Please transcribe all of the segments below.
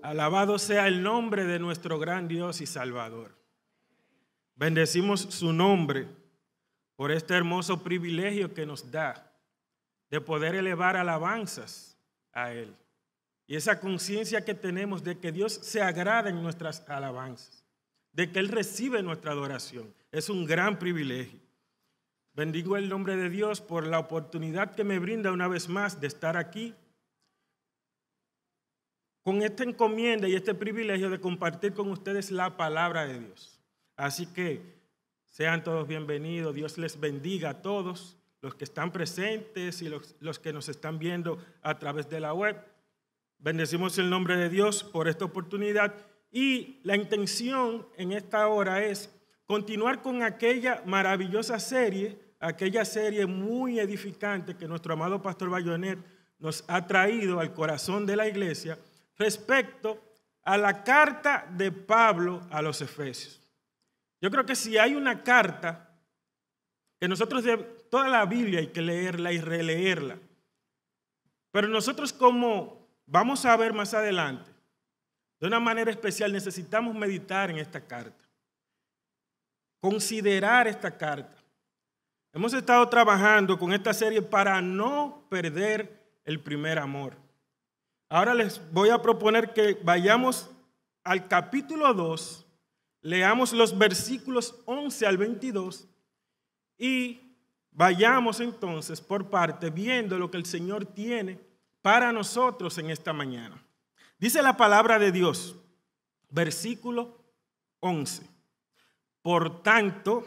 Alabado sea el nombre de nuestro gran Dios y Salvador. Bendecimos su nombre por este hermoso privilegio que nos da de poder elevar alabanzas a Él. Y esa conciencia que tenemos de que Dios se agrada en nuestras alabanzas, de que Él recibe nuestra adoración, es un gran privilegio. Bendigo el nombre de Dios por la oportunidad que me brinda una vez más de estar aquí con esta encomienda y este privilegio de compartir con ustedes la palabra de Dios. Así que sean todos bienvenidos. Dios les bendiga a todos los que están presentes y los que nos están viendo a través de la web. Bendecimos el nombre de Dios por esta oportunidad y la intención en esta hora es continuar con aquella maravillosa serie, aquella serie muy edificante que nuestro amado Pastor Bayonet nos ha traído al corazón de la iglesia respecto a la carta de Pablo a los Efesios. Yo creo que si hay una carta que nosotros, toda la Biblia hay que leerla y releerla, pero nosotros, como vamos a ver más adelante, de una manera especial necesitamos meditar en esta carta, considerar esta carta. Hemos estado trabajando con esta serie para no perder el primer amor. Ahora les voy a proponer que vayamos al capítulo 2, leamos los versículos 11 al 22 y vayamos entonces por parte viendo lo que el Señor tiene para nosotros en esta mañana. Dice la palabra de Dios, versículo 11. Por tanto,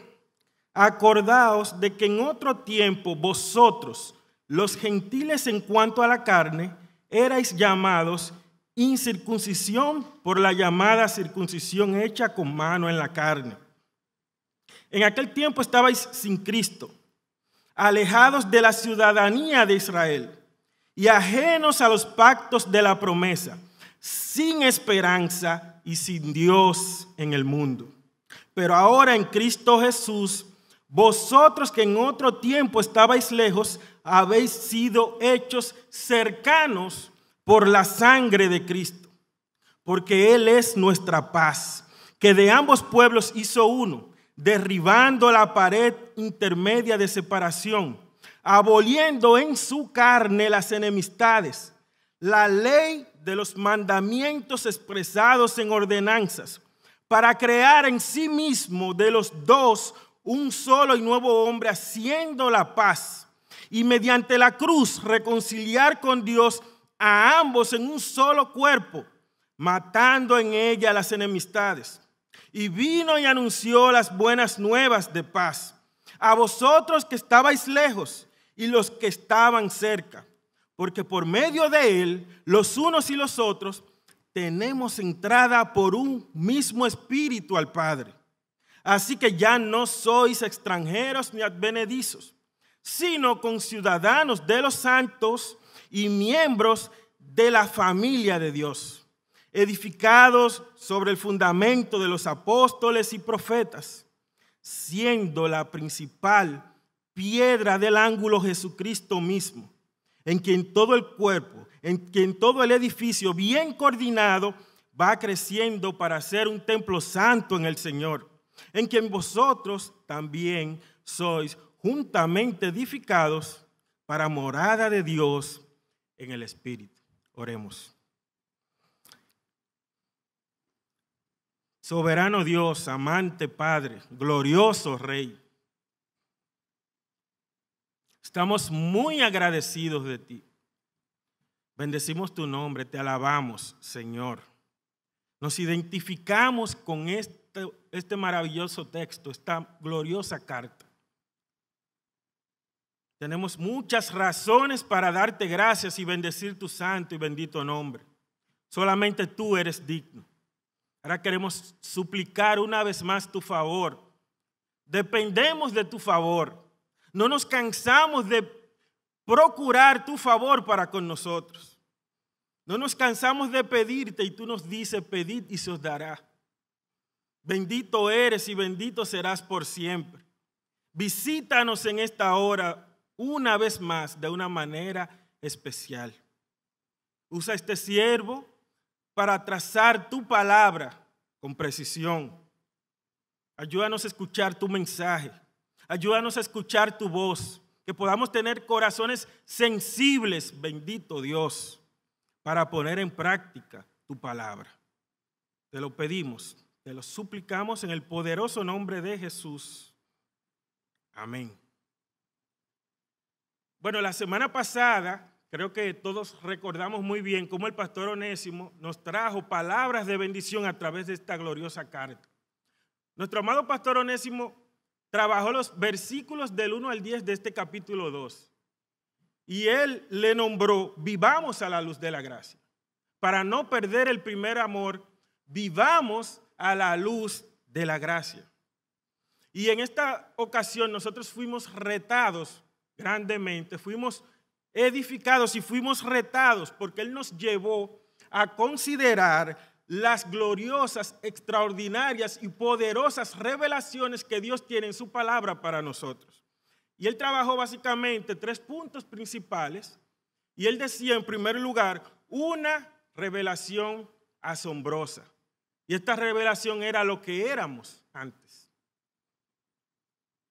acordaos de que en otro tiempo vosotros, los gentiles en cuanto a la carne, erais llamados incircuncisión por la llamada circuncisión hecha con mano en la carne. En aquel tiempo estabais sin Cristo, alejados de la ciudadanía de Israel y ajenos a los pactos de la promesa, sin esperanza y sin Dios en el mundo. Pero ahora en Cristo Jesús, vosotros que en otro tiempo estabais lejos, habéis sido hechos cercanos por la sangre de Cristo, porque Él es nuestra paz, que de ambos pueblos hizo uno, derribando la pared intermedia de separación, aboliendo en su carne las enemistades, la ley de los mandamientos expresados en ordenanzas, para crear en sí mismo de los dos un solo y nuevo hombre, haciendo la paz, y mediante la cruz reconciliar con Dios a ambos en un solo cuerpo, matando en ella las enemistades. Y vino y anunció las buenas nuevas de paz a vosotros que estabais lejos y los que estaban cerca, porque por medio de él, los unos y los otros, tenemos entrada por un mismo espíritu al Padre. Así que ya no sois extranjeros ni advenedizos, sino conciudadanos de los santos y miembros de la familia de Dios, edificados sobre el fundamento de los apóstoles y profetas, siendo la principal piedra del ángulo Jesucristo mismo, en quien todo el cuerpo, en quien todo el edificio bien coordinado va creciendo para ser un templo santo en el Señor, en quien vosotros también sois juntamente edificados para morada de Dios en el Espíritu. Oremos. Soberano Dios, amante Padre, glorioso Rey, estamos muy agradecidos de ti. Bendecimos tu nombre, te alabamos, Señor. Nos identificamos con este maravilloso texto, esta gloriosa carta. Tenemos muchas razones para darte gracias y bendecir tu santo y bendito nombre. Solamente tú eres digno. Ahora queremos suplicar una vez más tu favor. Dependemos de tu favor. No nos cansamos de procurar tu favor para con nosotros. No nos cansamos de pedirte y tú nos dices, pedid y se os dará. Bendito eres y bendito serás por siempre. Visítanos en esta hora una vez más de una manera especial. Usa este siervo para trazar tu palabra con precisión. Ayúdanos a escuchar tu mensaje. Ayúdanos a escuchar tu voz. Que podamos tener corazones sensibles, bendito Dios, para poner en práctica tu palabra. Te lo pedimos, te lo suplicamos en el poderoso nombre de Jesús. Amén. Bueno, la semana pasada, creo que todos recordamos muy bien cómo el pastor Onésimo nos trajo palabras de bendición a través de esta gloriosa carta. Nuestro amado pastor Onésimo trabajó los versículos del 1 al 10 de este capítulo 2. Y él le nombró, vivamos a la luz de la gracia. Para no perder el primer amor, vivamos a la luz de la gracia. Y en esta ocasión nosotros fuimos retados grandemente, fuimos edificados y fuimos retados porque él nos llevó a considerar las gloriosas, extraordinarias y poderosas revelaciones que Dios tiene en su palabra para nosotros. Y él trabajó básicamente 3 puntos principales. Y él decía, en primer lugar, una revelación asombrosa. Y esta revelación era lo que éramos antes.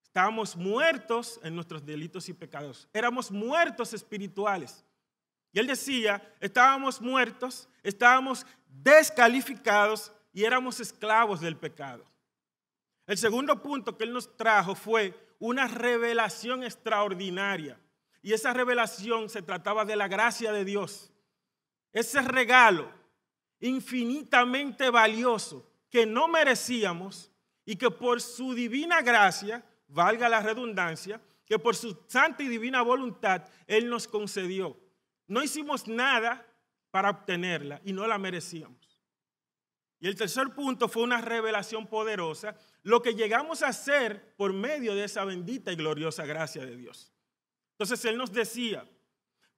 Estábamos muertos en nuestros delitos y pecados. Éramos muertos espirituales. Y él decía, estábamos muertos, estábamos descalificados y éramos esclavos del pecado. El segundo punto que él nos trajo fue una revelación extraordinaria. Y esa revelación se trataba de la gracia de Dios. Ese regalo infinitamente valioso que no merecíamos y que por su divina gracia, valga la redundancia, que por su santa y divina voluntad, él nos concedió. No hicimos nada para obtenerla y no la merecíamos. Y el tercer punto fue una revelación poderosa, lo que llegamos a hacer por medio de esa bendita y gloriosa gracia de Dios. Entonces él nos decía,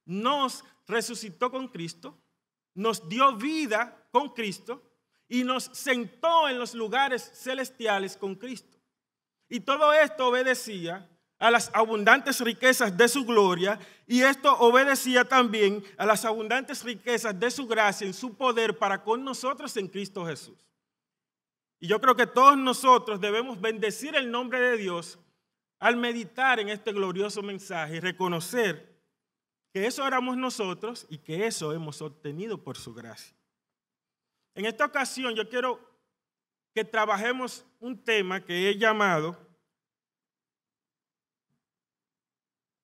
nos resucitó con Cristo, nos dio vida con Cristo y nos sentó en los lugares celestiales con Cristo. Y todo esto obedecía a las abundantes riquezas de su gloria, y esto obedecía también a las abundantes riquezas de su gracia en su poder para con nosotros en Cristo Jesús. Y yo creo que todos nosotros debemos bendecir el nombre de Dios al meditar en este glorioso mensaje y reconocer que eso éramos nosotros y que eso hemos obtenido por su gracia. En esta ocasión yo quiero que trabajemos un tema que he llamado,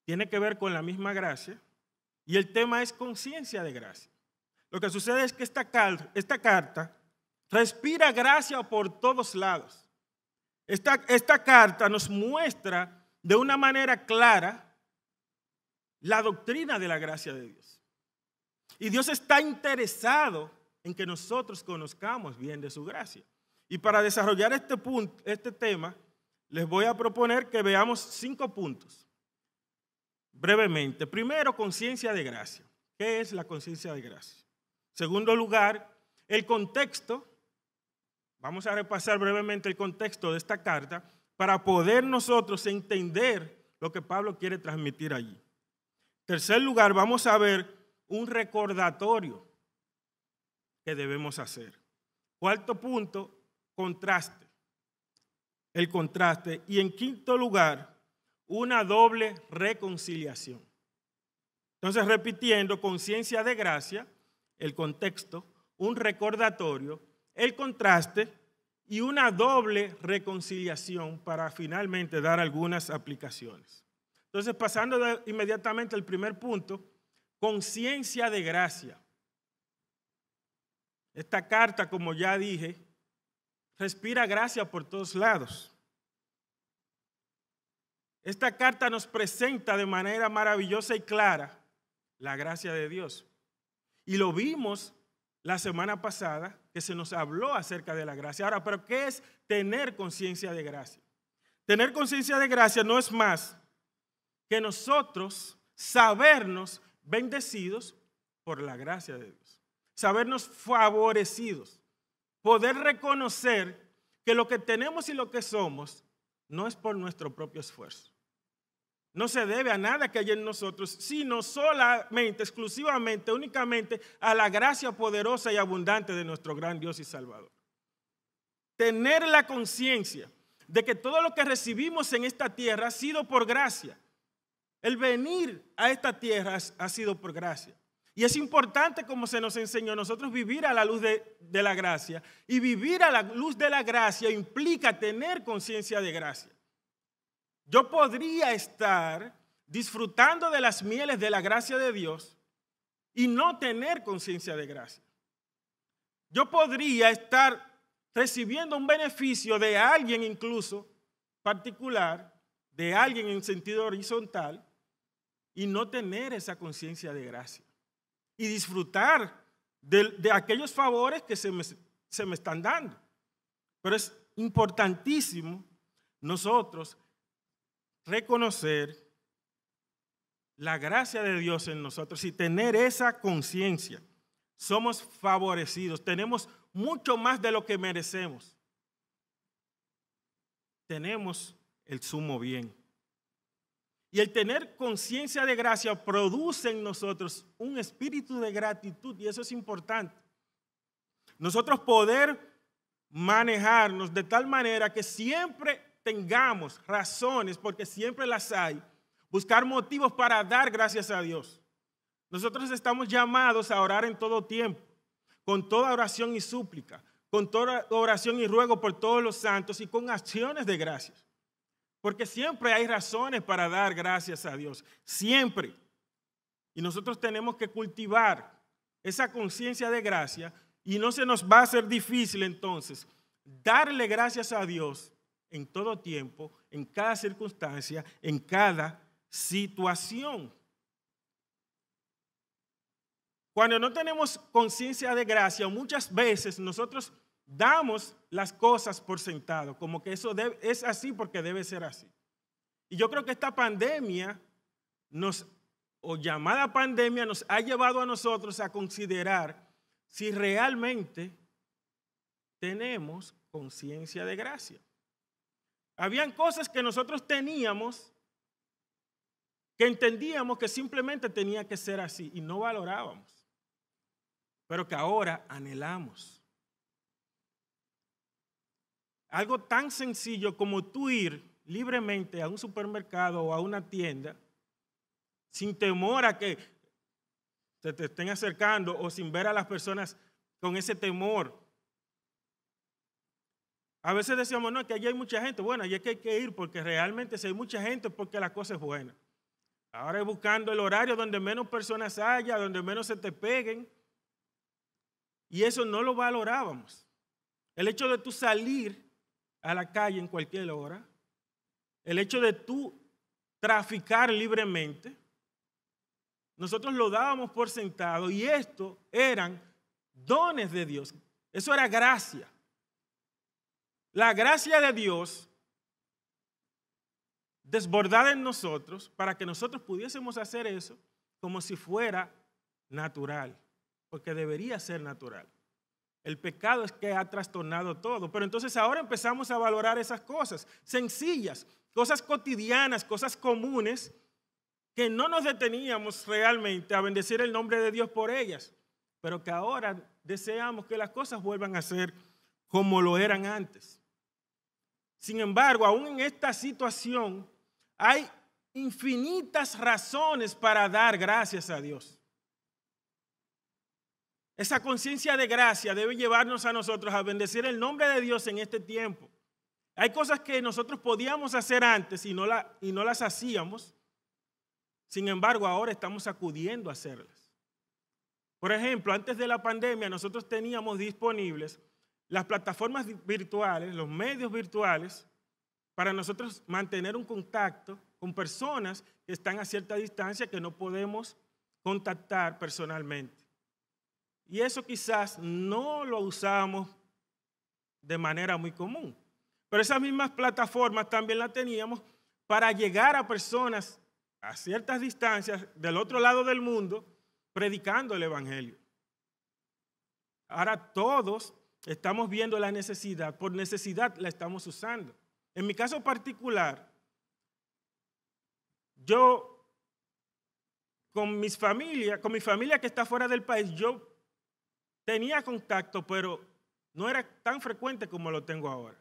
tiene que ver con la misma gracia, y el tema es conciencia de gracia. Lo que sucede es que esta carta respira gracia por todos lados. Esta carta nos muestra de una manera clara la doctrina de la gracia de Dios. Y Dios está interesado en que nosotros conozcamos bien de su gracia. Y para desarrollar este tema, les voy a proponer que veamos 5 puntos. Brevemente. Primero, conciencia de gracia. ¿Qué es la conciencia de gracia? Segundo lugar, el contexto. Vamos a repasar brevemente el contexto de esta carta para poder nosotros entender lo que Pablo quiere transmitir allí. Tercer lugar, vamos a ver un recordatorio que debemos hacer. Cuarto punto, contraste. El contraste. Y en quinto lugar, una doble reconciliación. Entonces, repitiendo, conciencia de gracia, el contexto, un recordatorio, el contraste y una doble reconciliación para finalmente dar algunas aplicaciones. Entonces, pasando inmediatamente al primer punto, conciencia de gracia. Esta carta, como ya dije, respira gracia por todos lados. Esta carta nos presenta de manera maravillosa y clara la gracia de Dios. Y lo vimos la semana pasada, que se nos habló acerca de la gracia. Ahora, ¿pero qué es tener conciencia de gracia? Tener conciencia de gracia no es más que nosotros sabernos bendecidos por la gracia de Dios. Sabernos favorecidos. Poder reconocer que lo que tenemos y lo que somos no es por nuestro propio esfuerzo. no se debe a nada que haya en nosotros, sino solamente, exclusivamente, únicamente a la gracia poderosa y abundante de nuestro gran Dios y Salvador. Tener la conciencia de que todo lo que recibimos en esta tierra ha sido por gracia. El venir a esta tierra ha sido por gracia. Y es importante, como se nos enseñó, nosotros vivir a la luz de la gracia. Y vivir a la luz de la gracia implica tener conciencia de gracia. Yo podría estar disfrutando de las mieles de la gracia de Dios y no tener conciencia de gracia. Yo podría estar recibiendo un beneficio de alguien incluso particular, de alguien en sentido horizontal, y no tener esa conciencia de gracia. Y disfrutar de aquellos favores que se me están dando. Pero es importantísimo nosotros reconocer la gracia de Dios en nosotros y tener esa conciencia. Somos favorecidos, tenemos mucho más de lo que merecemos. Tenemos el sumo bien. Y el tener conciencia de gracia produce en nosotros un espíritu de gratitud, y eso es importante. Nosotros poder manejarnos de tal manera que siempre tengamos razones, porque siempre las hay, buscar motivos para dar gracias a Dios. Nosotros estamos llamados a orar en todo tiempo, con toda oración y súplica, con toda oración y ruego por todos los santos y con acciones de gracias. Porque siempre hay razones para dar gracias a Dios, siempre. Y nosotros tenemos que cultivar esa conciencia de gracia y no se nos va a hacer difícil entonces darle gracias a Dios en todo tiempo, en cada circunstancia, en cada situación. Cuando no tenemos conciencia de gracia, muchas veces nosotros damos las cosas por sentado, como que eso es así porque debe ser así. Y yo creo que esta pandemia, o llamada pandemia, nos ha llevado a nosotros a considerar si realmente tenemos conciencia de gracia. Habían cosas que nosotros teníamos que entendíamos que simplemente tenía que ser así y no valorábamos, pero que ahora anhelamos. Algo tan sencillo como tú ir libremente a un supermercado o a una tienda sin temor a que se te estén acercando o sin ver a las personas con ese temor. A veces decíamos, no, que allí hay mucha gente. Bueno, allí es que hay que ir porque realmente si hay mucha gente porque la cosa es buena. Ahora es buscando el horario donde menos personas haya, donde menos se te peguen. Y eso no lo valorábamos. El hecho de tú salir a la calle en cualquier hora, el hecho de tú traficar libremente, nosotros lo dábamos por sentado y esto eran dones de Dios. Eso era gracia. La gracia de Dios desbordada en nosotros para que nosotros pudiésemos hacer eso como si fuera natural, porque debería ser natural. El pecado es que ha trastornado todo, pero entonces ahora empezamos a valorar esas cosas sencillas, cosas cotidianas, cosas comunes, que no nos deteníamos realmente a bendecir el nombre de Dios por ellas, pero que ahora deseamos que las cosas vuelvan a ser como lo eran antes. Sin embargo, aún en esta situación hay infinitas razones para dar gracias a Dios. Esa conciencia de gracia debe llevarnos a nosotros a bendecir el nombre de Dios en este tiempo. Hay cosas que nosotros podíamos hacer antes y no las hacíamos. Sin embargo, ahora estamos acudiendo a hacerlas. Por ejemplo, antes de la pandemia nosotros teníamos disponibles las plataformas virtuales, los medios virtuales, para nosotros mantener un contacto con personas que están a cierta distancia que no podemos contactar personalmente. Y eso quizás no lo usamos de manera muy común. Pero esas mismas plataformas también las teníamos para llegar a personas a ciertas distancias del otro lado del mundo predicando el Evangelio. Ahora todos estamos viendo la necesidad, por necesidad la estamos usando. En mi caso particular, yo con mi familia que está fuera del país, yo tenía contacto, pero no era tan frecuente como lo tengo ahora.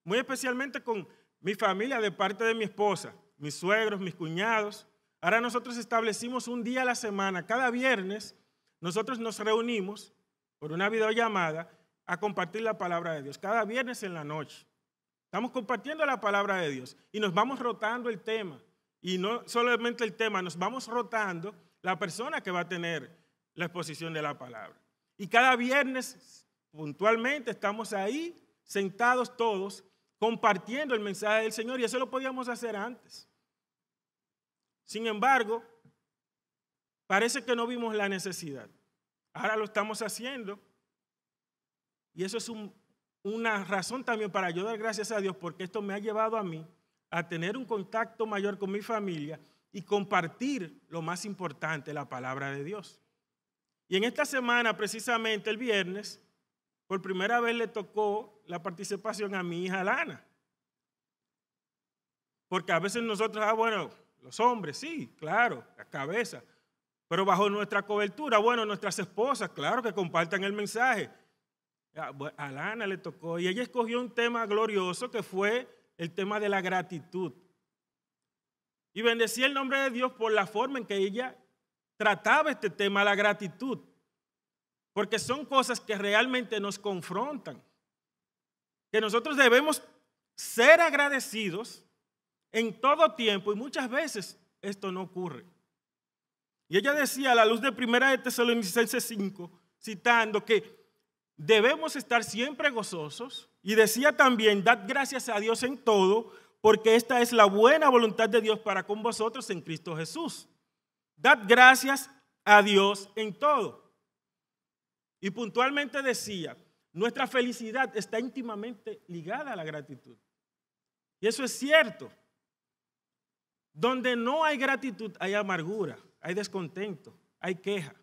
Muy especialmente con mi familia de parte de mi esposa, mis suegros, mis cuñados. Ahora nosotros establecimos un día a la semana, cada viernes, nosotros nos reunimos por una videollamada a compartir la palabra de Dios. Cada viernes en la noche. Estamos compartiendo la palabra de Dios y nos vamos rotando el tema. Y no solamente el tema, nos vamos rotando la persona que va a tener la exposición de la palabra. Y cada viernes, puntualmente, estamos ahí, sentados todos, compartiendo el mensaje del Señor. Y eso lo podíamos hacer antes. Sin embargo, parece que no vimos la necesidad. Ahora lo estamos haciendo. Y eso es una razón también para yo dar gracias a Dios, porque esto me ha llevado a mí a tener un contacto mayor con mi familia y compartir lo más importante, la palabra de Dios. Y en esta semana, precisamente el viernes, por primera vez le tocó la participación a mi hija Lana. Porque a veces nosotros, bueno, los hombres, sí, claro, la cabeza. Pero bajo nuestra cobertura, bueno, nuestras esposas, claro que compartan el mensaje. A Lana le tocó y ella escogió un tema glorioso que fue el tema de la gratitud. Y bendecí el nombre de Dios por la forma en que ella trataba este tema, la gratitud. Porque son cosas que realmente nos confrontan. Que nosotros debemos ser agradecidos en todo tiempo y muchas veces esto no ocurre. Y ella decía a la luz de 1 Tesalonicenses 5, citando que debemos estar siempre gozosos y decía también, dad gracias a Dios en todo, porque esta es la buena voluntad de Dios para con vosotros en Cristo Jesús. Dad gracias a Dios en todo. Y puntualmente decía, nuestra felicidad está íntimamente ligada a la gratitud. Y eso es cierto. Donde no hay gratitud hay amargura, hay descontento, hay queja.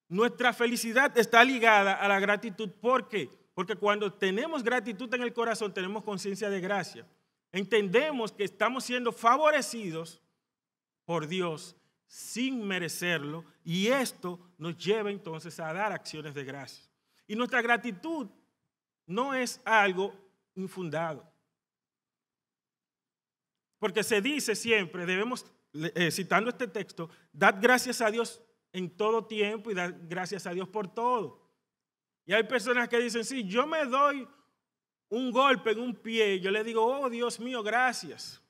Nuestra felicidad está ligada a la gratitud. ¿Por qué? Porque cuando tenemos gratitud en el corazón, tenemos conciencia de gracia. Entendemos que estamos siendo favorecidos por Dios sin merecerlo y esto nos lleva entonces a dar acciones de gracia. Y nuestra gratitud no es algo infundado. Porque se dice siempre, debemos, citando este texto, dad gracias a Dios en todo tiempo y dad gracias a Dios por todo. Y hay personas que dicen, sí, yo me doy un golpe en un pie, yo le digo, oh Dios mío, gracias.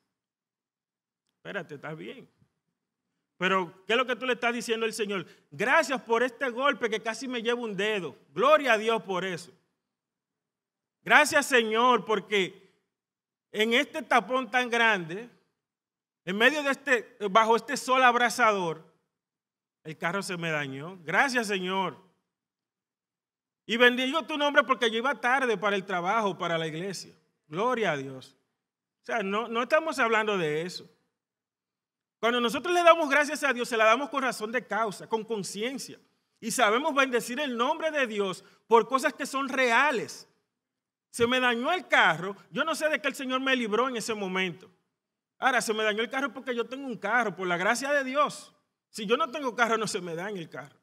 Espérate, está bien. Pero, ¿qué es lo que tú le estás diciendo al Señor? Gracias por este golpe que casi me lleva un dedo. Gloria a Dios por eso. Gracias, Señor, porque en este tapón tan grande, en medio de bajo este sol abrasador, el carro se me dañó. Gracias, Señor. Y bendigo tu nombre porque yo iba tarde para el trabajo, para la iglesia. Gloria a Dios. O sea, no estamos hablando de eso. Cuando nosotros le damos gracias a Dios, se la damos con razón de causa, con conciencia. Y sabemos bendecir el nombre de Dios por cosas que son reales. Se me dañó el carro, yo no sé de qué el Señor me libró en ese momento. Ahora, se me dañó el carro porque yo tengo un carro, por la gracia de Dios. Si yo no tengo carro, no se me daña el carro.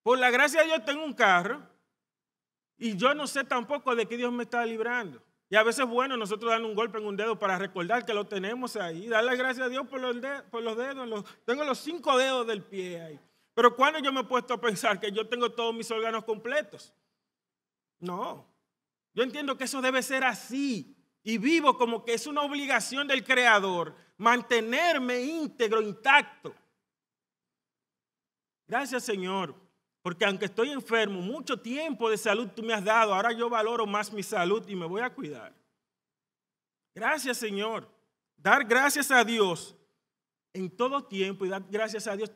Por la gracia de Dios tengo un carro y yo no sé tampoco de qué Dios me está librando. Y a veces es bueno nosotros darle un golpe en un dedo para recordar que lo tenemos ahí. Darle gracias a Dios por los dedos. Tengo los 5 dedos del pie ahí. Pero ¿cuándo yo me he puesto a pensar que yo tengo todos mis órganos completos? No. Yo entiendo que eso debe ser así. Y vivo como que es una obligación del Creador mantenerme íntegro, intacto. Gracias, Señor. Porque aunque estoy enfermo, mucho tiempo de salud tú me has dado. Ahora yo valoro más mi salud y me voy a cuidar. Gracias, Señor. Dar gracias a Dios en todo tiempo y dar gracias a Dios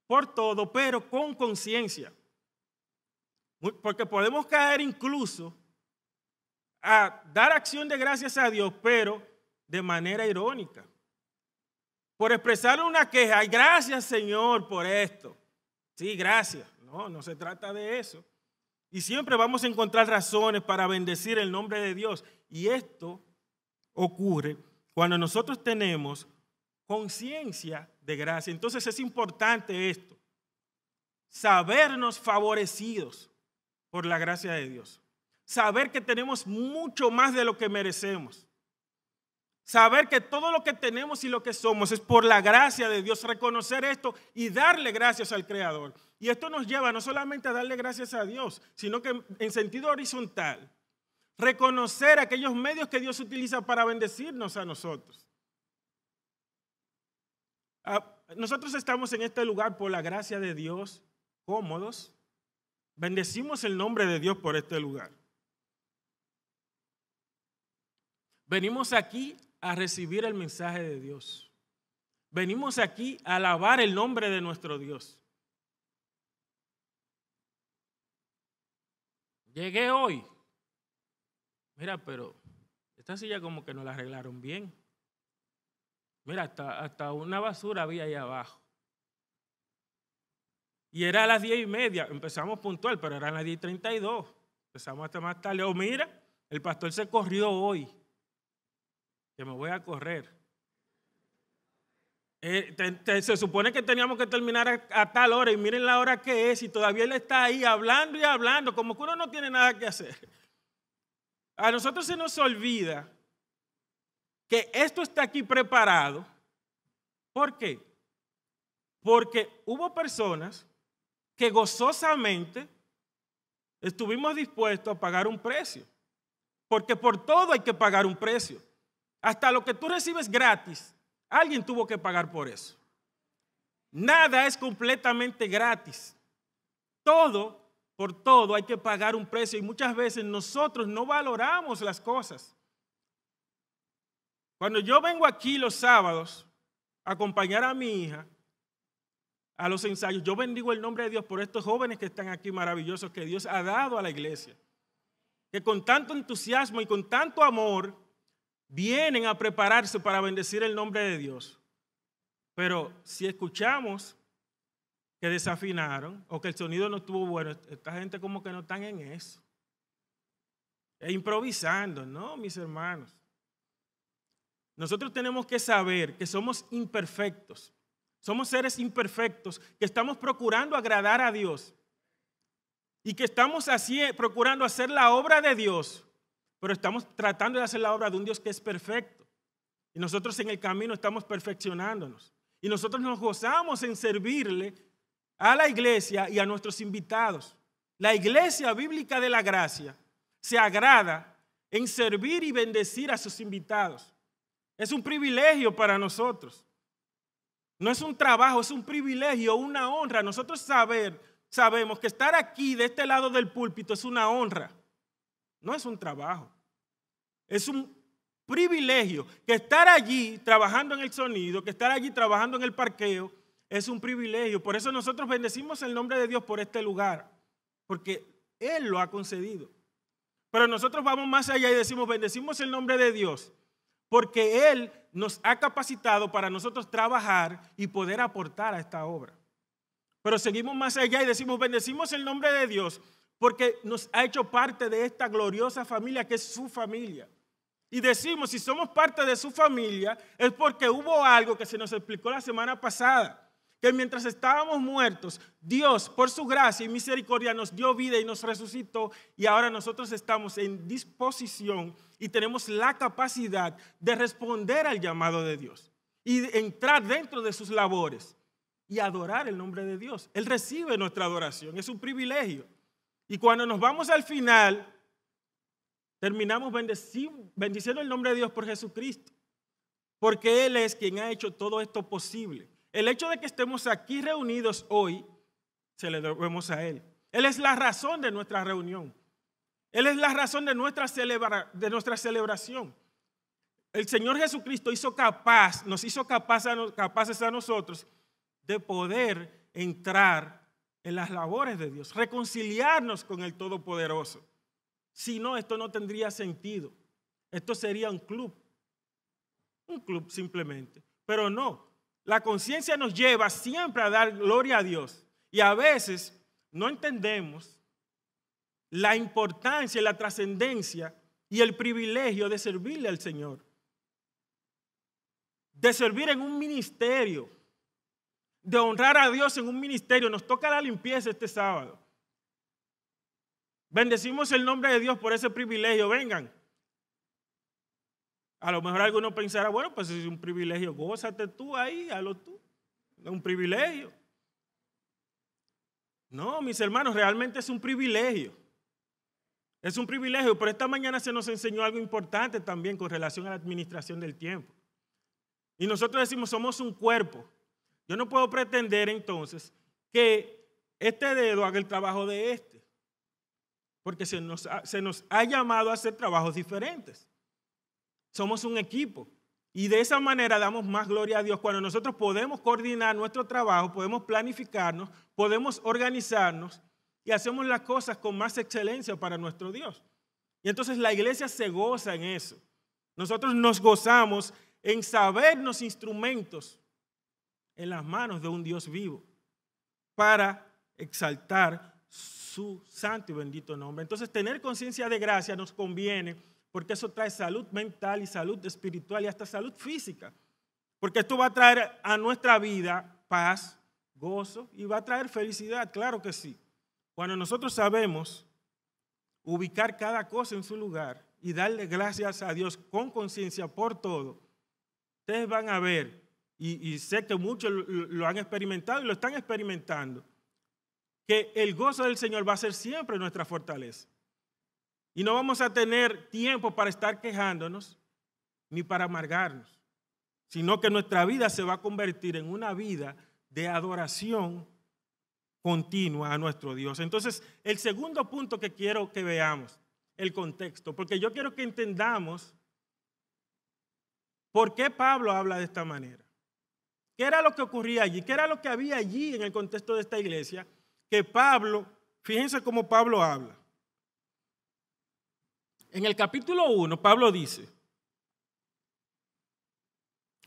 por todo, pero con conciencia. Porque podemos caer incluso a dar acción de gracias a Dios, pero de manera irónica. Por expresar una queja, ay, gracias, Señor, por esto. Sí, gracias. No se trata de eso. Y siempre vamos a encontrar razones para bendecir el nombre de Dios. Y esto ocurre Cuando nosotros tenemos conciencia de gracia. Entonces es importante esto, sabernos favorecidos por la gracia de Dios. Saber que tenemos mucho más de lo que merecemos. Saber que todo lo que tenemos y lo que somos es por la gracia de Dios. Reconocer esto y darle gracias al Creador. Y esto nos lleva no solamente a darle gracias a Dios, sino que en sentido horizontal, reconocer aquellos medios que Dios utiliza para bendecirnos a nosotros. Nosotros estamos en este lugar por la gracia de Dios, cómodos. Bendecimos el nombre de Dios por este lugar. Venimos aquí a recibir el mensaje de Dios. Venimos aquí a alabar el nombre de nuestro Dios. Llegué hoy. Mira, pero esta silla como que no la arreglaron bien. Mira, hasta una basura había ahí abajo. Y era a las 10:30. Empezamos puntual, pero eran las 10:32. Empezamos hasta más tarde. Oh, mira, el pastor se corrió hoy. Que me voy a correr. Se supone que teníamos que terminar a tal hora y miren la hora que es y todavía él está ahí hablando y hablando como que uno no tiene nada que hacer. A nosotros se nos olvida que esto está aquí preparado. ¿Por qué? Porque hubo personas que gozosamente estuvimos dispuestos a pagar un precio. Porque por todo hay que pagar un precio. Hasta lo que tú recibes gratis, alguien tuvo que pagar por eso. Nada es completamente gratis. Todo, por todo hay que pagar un precio y muchas veces nosotros no valoramos las cosas. Cuando yo vengo aquí los sábados a acompañar a mi hija a los ensayos, yo bendigo el nombre de Dios por estos jóvenes que están aquí maravillosos que Dios ha dado a la iglesia. Que con tanto entusiasmo y con tanto amor vienen a prepararse para bendecir el nombre de Dios. Pero si escuchamos que desafinaron o que el sonido no estuvo bueno, esta gente como que no están en eso. Es improvisando, ¿no, mis hermanos? Nosotros tenemos que saber que somos imperfectos. Somos seres imperfectos que estamos procurando agradar a Dios. Y que estamos así procurando hacer la obra de Dios. Pero estamos tratando de hacer la obra de un Dios que es perfecto. Y nosotros en el camino estamos perfeccionándonos. Y nosotros nos gozamos en servirle a la iglesia y a nuestros invitados. La iglesia bíblica de la gracia se agrada en servir y bendecir a sus invitados. Es un privilegio para nosotros. No es un trabajo, es un privilegio, una honra. Nosotros sabemos que estar aquí de este lado del púlpito es una honra. No es un trabajo, es un privilegio. Que estar allí trabajando en el sonido, que estar allí trabajando en el parqueo, es un privilegio. Por eso nosotros bendecimos el nombre de Dios por este lugar, porque Él lo ha concedido. Pero nosotros vamos más allá y decimos, bendecimos el nombre de Dios, porque Él nos ha capacitado para nosotros trabajar y poder aportar a esta obra. Pero seguimos más allá y decimos, bendecimos el nombre de Dios, porque nos ha hecho parte de esta gloriosa familia que es su familia. Y decimos, si somos parte de su familia, es porque hubo algo que se nos explicó la semana pasada, que mientras estábamos muertos, Dios, por su gracia y misericordia, nos dio vida y nos resucitó, y ahora nosotros estamos en disposición y tenemos la capacidad de responder al llamado de Dios y de entrar dentro de sus labores y adorar el nombre de Dios. Él recibe nuestra adoración, es un privilegio. Y cuando nos vamos al final, terminamos bendiciendo el nombre de Dios por Jesucristo. Porque Él es quien ha hecho todo esto posible. El hecho de que estemos aquí reunidos hoy, se le debemos a Él. Él es la razón de nuestra reunión. Él es la razón de nuestra celebración. El Señor Jesucristo nos hizo capaces a nosotros de poder entrar en las labores de Dios, reconciliarnos con el Todopoderoso. Si no, esto no tendría sentido. Esto sería un club simplemente. Pero no, la conciencia nos lleva siempre a dar gloria a Dios. Y a veces no entendemos la importancia, la trascendencia y el privilegio de servirle al Señor. de servir en un ministerio, de honrar a Dios en un ministerio. Nos toca la limpieza este sábado. Bendecimos el nombre de Dios por ese privilegio. Vengan. A lo mejor alguno pensará, bueno, pues es un privilegio, gózate tú ahí, hazlo tú. Es un privilegio. No, mis hermanos, realmente es un privilegio. Es un privilegio, pero esta mañana se nos enseñó algo importante también con relación a la administración del tiempo. Y nosotros decimos, somos un cuerpo. Yo no puedo pretender entonces que este dedo haga el trabajo de este, porque se nos ha llamado a hacer trabajos diferentes. Somos un equipo y de esa manera damos más gloria a Dios cuando nosotros podemos coordinar nuestro trabajo, podemos planificarnos, podemos organizarnos y hacemos las cosas con más excelencia para nuestro Dios. Y entonces la iglesia se goza en eso. Nosotros nos gozamos en sabernos instrumentos en las manos de un Dios vivo para exaltar su santo y bendito nombre. Entonces tener conciencia de gracia nos conviene porque eso trae salud mental y salud espiritual y hasta salud física. Porque esto va a traer a nuestra vida paz, gozo y va a traer felicidad, claro que sí. Cuando nosotros sabemos ubicar cada cosa en su lugar y darle gracias a Dios con conciencia por todo, ustedes van a ver, y sé que muchos lo han experimentado y lo están experimentando, que el gozo del Señor va a ser siempre nuestra fortaleza. Y no vamos a tener tiempo para estar quejándonos ni para amargarnos, sino que nuestra vida se va a convertir en una vida de adoración continua a nuestro Dios. Entonces, el segundo punto que quiero que veamos, el contexto, porque yo quiero que entendamos por qué Pablo habla de esta manera. ¿Qué era lo que ocurría allí? ¿Qué era lo que había allí en el contexto de esta iglesia? Que Pablo, fíjense cómo Pablo habla. En el capítulo 1, Pablo dice: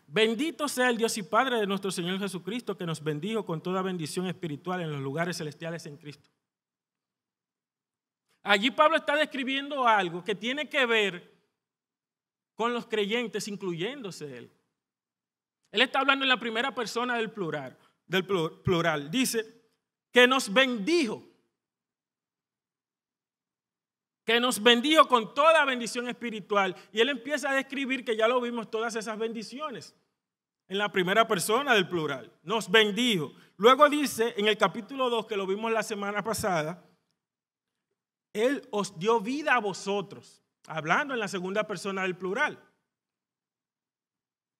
bendito sea el Dios y Padre de nuestro Señor Jesucristo, que nos bendijo con toda bendición espiritual en los lugares celestiales en Cristo. Allí Pablo está describiendo algo que tiene que ver con los creyentes, incluyéndose él. Él está hablando en la primera persona del plural. Dice que nos bendijo. Que nos bendijo con toda bendición espiritual. Y él empieza a describir, que ya lo vimos, todas esas bendiciones en la primera persona del plural. Nos bendijo. Luego dice en el capítulo 2, que lo vimos la semana pasada, Él os dio vida a vosotros, hablando en la segunda persona del plural.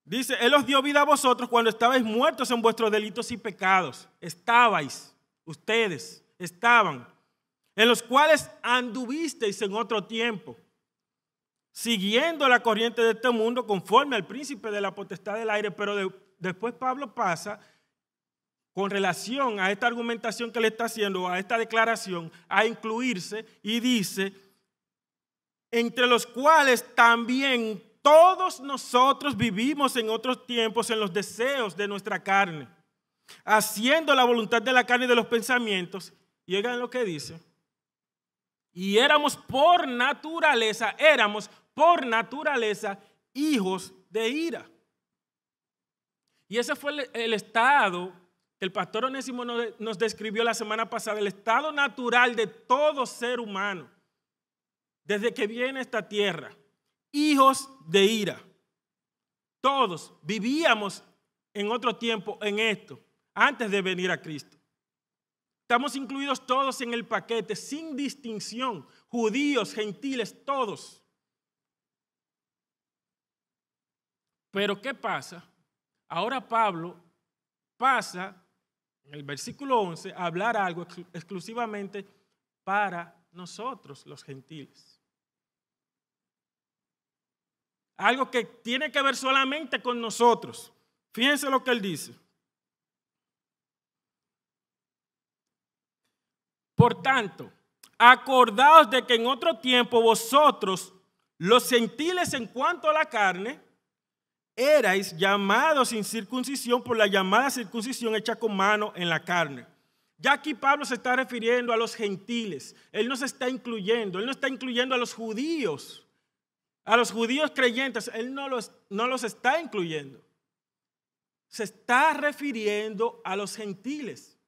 Dice, Él os dio vida a vosotros cuando estabais muertos en vuestros delitos y pecados. Estabais, ustedes estaban, en los cuales anduvisteis en otro tiempo, siguiendo la corriente de este mundo conforme al príncipe de la potestad del aire. Pero después Pablo pasa, con relación a esta argumentación que le está haciendo, a esta declaración, a incluirse y dice, entre los cuales también todos nosotros vivimos en otros tiempos en los deseos de nuestra carne, haciendo la voluntad de la carne y de los pensamientos. Y oigan lo que dice. Y éramos por naturaleza hijos de ira. Y ese fue el estado que el pastor Onésimo nos describió la semana pasada, el estado natural de todo ser humano, desde que viene a esta tierra, hijos de ira. Todos vivíamos en otro tiempo en esto, antes de venir a Cristo. Estamos incluidos todos en el paquete, sin distinción, judíos, gentiles, todos. Pero ¿qué pasa? Ahora Pablo pasa, en el versículo 11, a hablar algo exclusivamente para nosotros, los gentiles. Algo que tiene que ver solamente con nosotros. Fíjense lo que él dice. Por tanto, acordaos de que en otro tiempo vosotros, los gentiles en cuanto a la carne, erais llamados sin circuncisión por la llamada circuncisión hecha con mano en la carne. Ya aquí Pablo se está refiriendo a los gentiles. Él no se está incluyendo, él no está incluyendo a los judíos creyentes, él no los está incluyendo. se está refiriendo a los gentiles.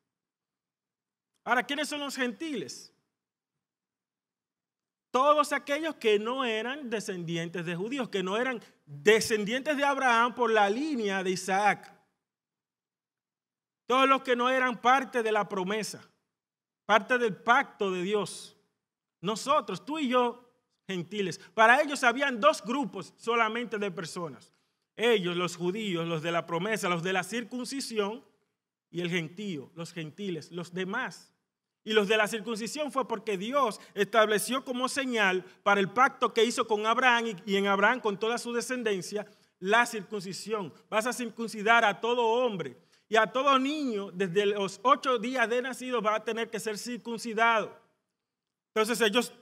Ahora, ¿quiénes son los gentiles? Todos aquellos que no eran descendientes de judíos, que no eran descendientes de Abraham por la línea de Isaac. Todos los que no eran parte de la promesa, parte del pacto de Dios. Nosotros, tú y yo, gentiles. Para ellos habían dos grupos solamente de personas. Ellos, los judíos, los de la promesa, los de la circuncisión, y el gentío, los gentiles, los demás. Y los de la circuncisión fue porque Dios estableció como señal para el pacto que hizo con Abraham y en Abraham con toda su descendencia, la circuncisión. Vas a circuncidar a todo hombre y a todo niño desde los 8 días de nacido va a tener que ser circuncidado. Entonces ellos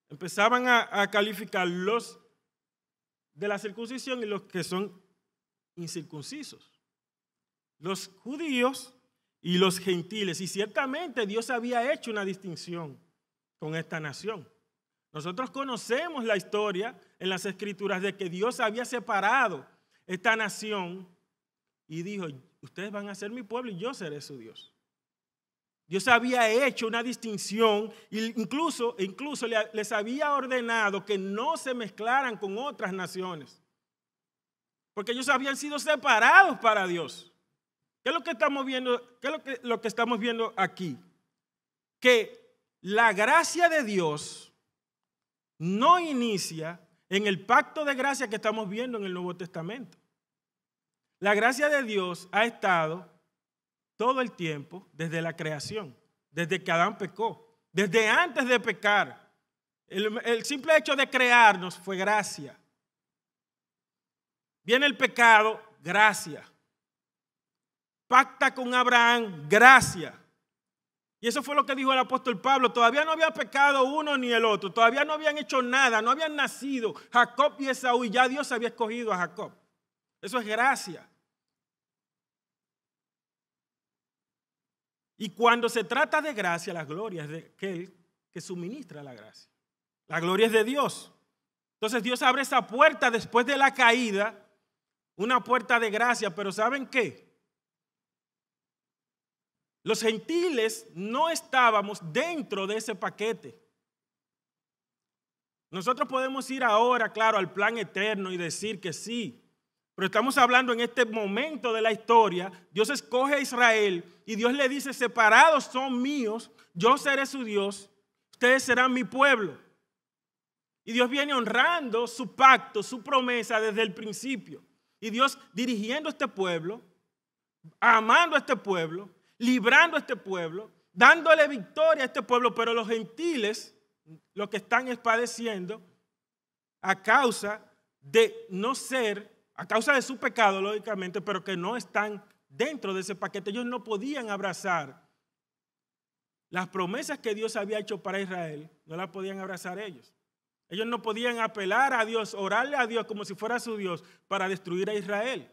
empezaban a calificar los de la circuncisión y los que son incircuncisos. Los judíos y los gentiles. Y ciertamente Dios había hecho una distinción con esta nación. Nosotros conocemos la historia en las Escrituras de que Dios había separado esta nación y dijo, ustedes van a ser mi pueblo y yo seré su Dios. Dios había hecho una distinción e incluso les había ordenado que no se mezclaran con otras naciones. Porque ellos habían sido separados para Dios. ¿Qué es lo que estamos viendo? ¿Qué es lo que estamos viendo aquí? Que la gracia de Dios no inicia en el pacto de gracia que estamos viendo en el Nuevo Testamento. La gracia de Dios ha estado todo el tiempo desde la creación, desde que Adán pecó, desde antes de pecar. El simple hecho de crearnos fue gracia. Viene el pecado, gracia. Pacta con Abraham, gracia. Y eso fue lo que dijo el apóstol Pablo. Todavía no había pecado uno ni el otro. Todavía no habían hecho nada. No habían nacido Jacob y Esaú. Y ya Dios había escogido a Jacob. Eso es gracia. Y cuando se trata de gracia, la gloria es de aquel que suministra la gracia. La gloria es de Dios. Entonces Dios abre esa puerta después de la caída. Una puerta de gracia. Pero ¿saben qué? Los gentiles no estábamos dentro de ese paquete. Nosotros podemos ir ahora, claro, al plan eterno y decir que sí, pero estamos hablando en este momento de la historia. Dios escoge a Israel y Dios le dice, separados son míos, yo seré su Dios, ustedes serán mi pueblo. Y Dios viene honrando su pacto, su promesa desde el principio. Y Dios dirigiendo a este pueblo, amando a este pueblo, librando a este pueblo, dándole victoria a este pueblo, pero los gentiles lo que están es padeciendo a causa de no ser, a causa de su pecado, lógicamente, pero que no están dentro de ese paquete. Ellos no podían abrazar las promesas que Dios había hecho para Israel, no las podían abrazar ellos. Ellos no podían apelar a Dios, orarle a Dios como si fuera su Dios para destruir a Israel.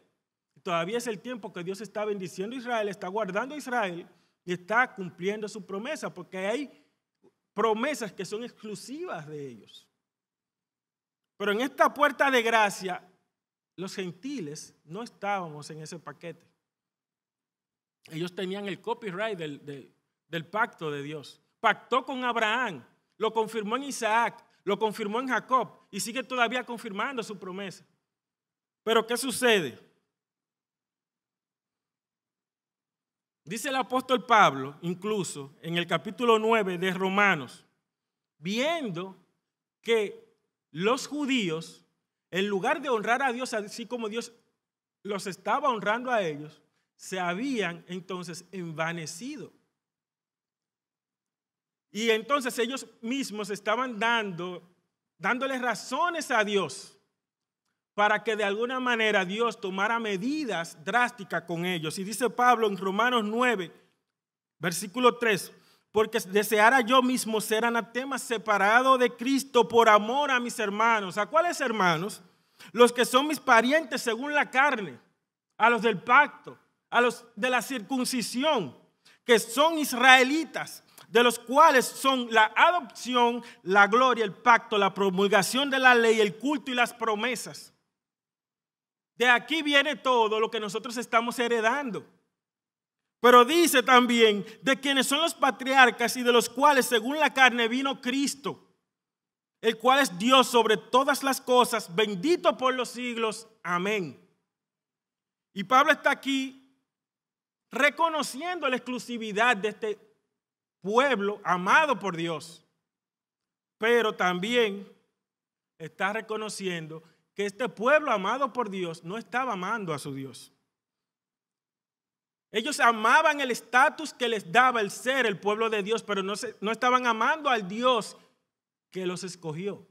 Todavía es el tiempo que Dios está bendiciendo a Israel, está guardando a Israel y está cumpliendo su promesa, porque hay promesas que son exclusivas de ellos. Pero en esta puerta de gracia, los gentiles no estábamos en ese paquete. Ellos tenían el copyright del pacto de Dios. Pactó con Abraham, lo confirmó en Isaac, lo confirmó en Jacob y sigue todavía confirmando su promesa. Pero ¿qué sucede? Dice el apóstol Pablo, incluso en el capítulo 9 de Romanos, viendo que los judíos, en lugar de honrar a Dios, así como Dios los estaba honrando a ellos, se habían entonces envanecido. Y entonces ellos mismos estaban dándoles razones a Dios para que de alguna manera Dios tomara medidas drásticas con ellos. Y dice Pablo en Romanos 9, versículo 3, porque deseara yo mismo ser anatema, separado de Cristo por amor a mis hermanos. ¿A cuáles hermanos? Los que son mis parientes según la carne, a los del pacto, a los de la circuncisión, que son israelitas, de los cuales son la adopción, la gloria, el pacto, la promulgación de la ley, el culto y las promesas. De aquí viene todo lo que nosotros estamos heredando. Pero dice también de quienes son los patriarcas y de los cuales según la carne vino Cristo, el cual es Dios sobre todas las cosas, bendito por los siglos. Amén. Y Pablo está aquí reconociendo la exclusividad de este pueblo amado por Dios, pero también está reconociendo que este pueblo amado por Dios no estaba amando a su Dios. Ellos amaban el estatus que les daba el ser el pueblo de Dios, pero no estaban amando al Dios que los escogió.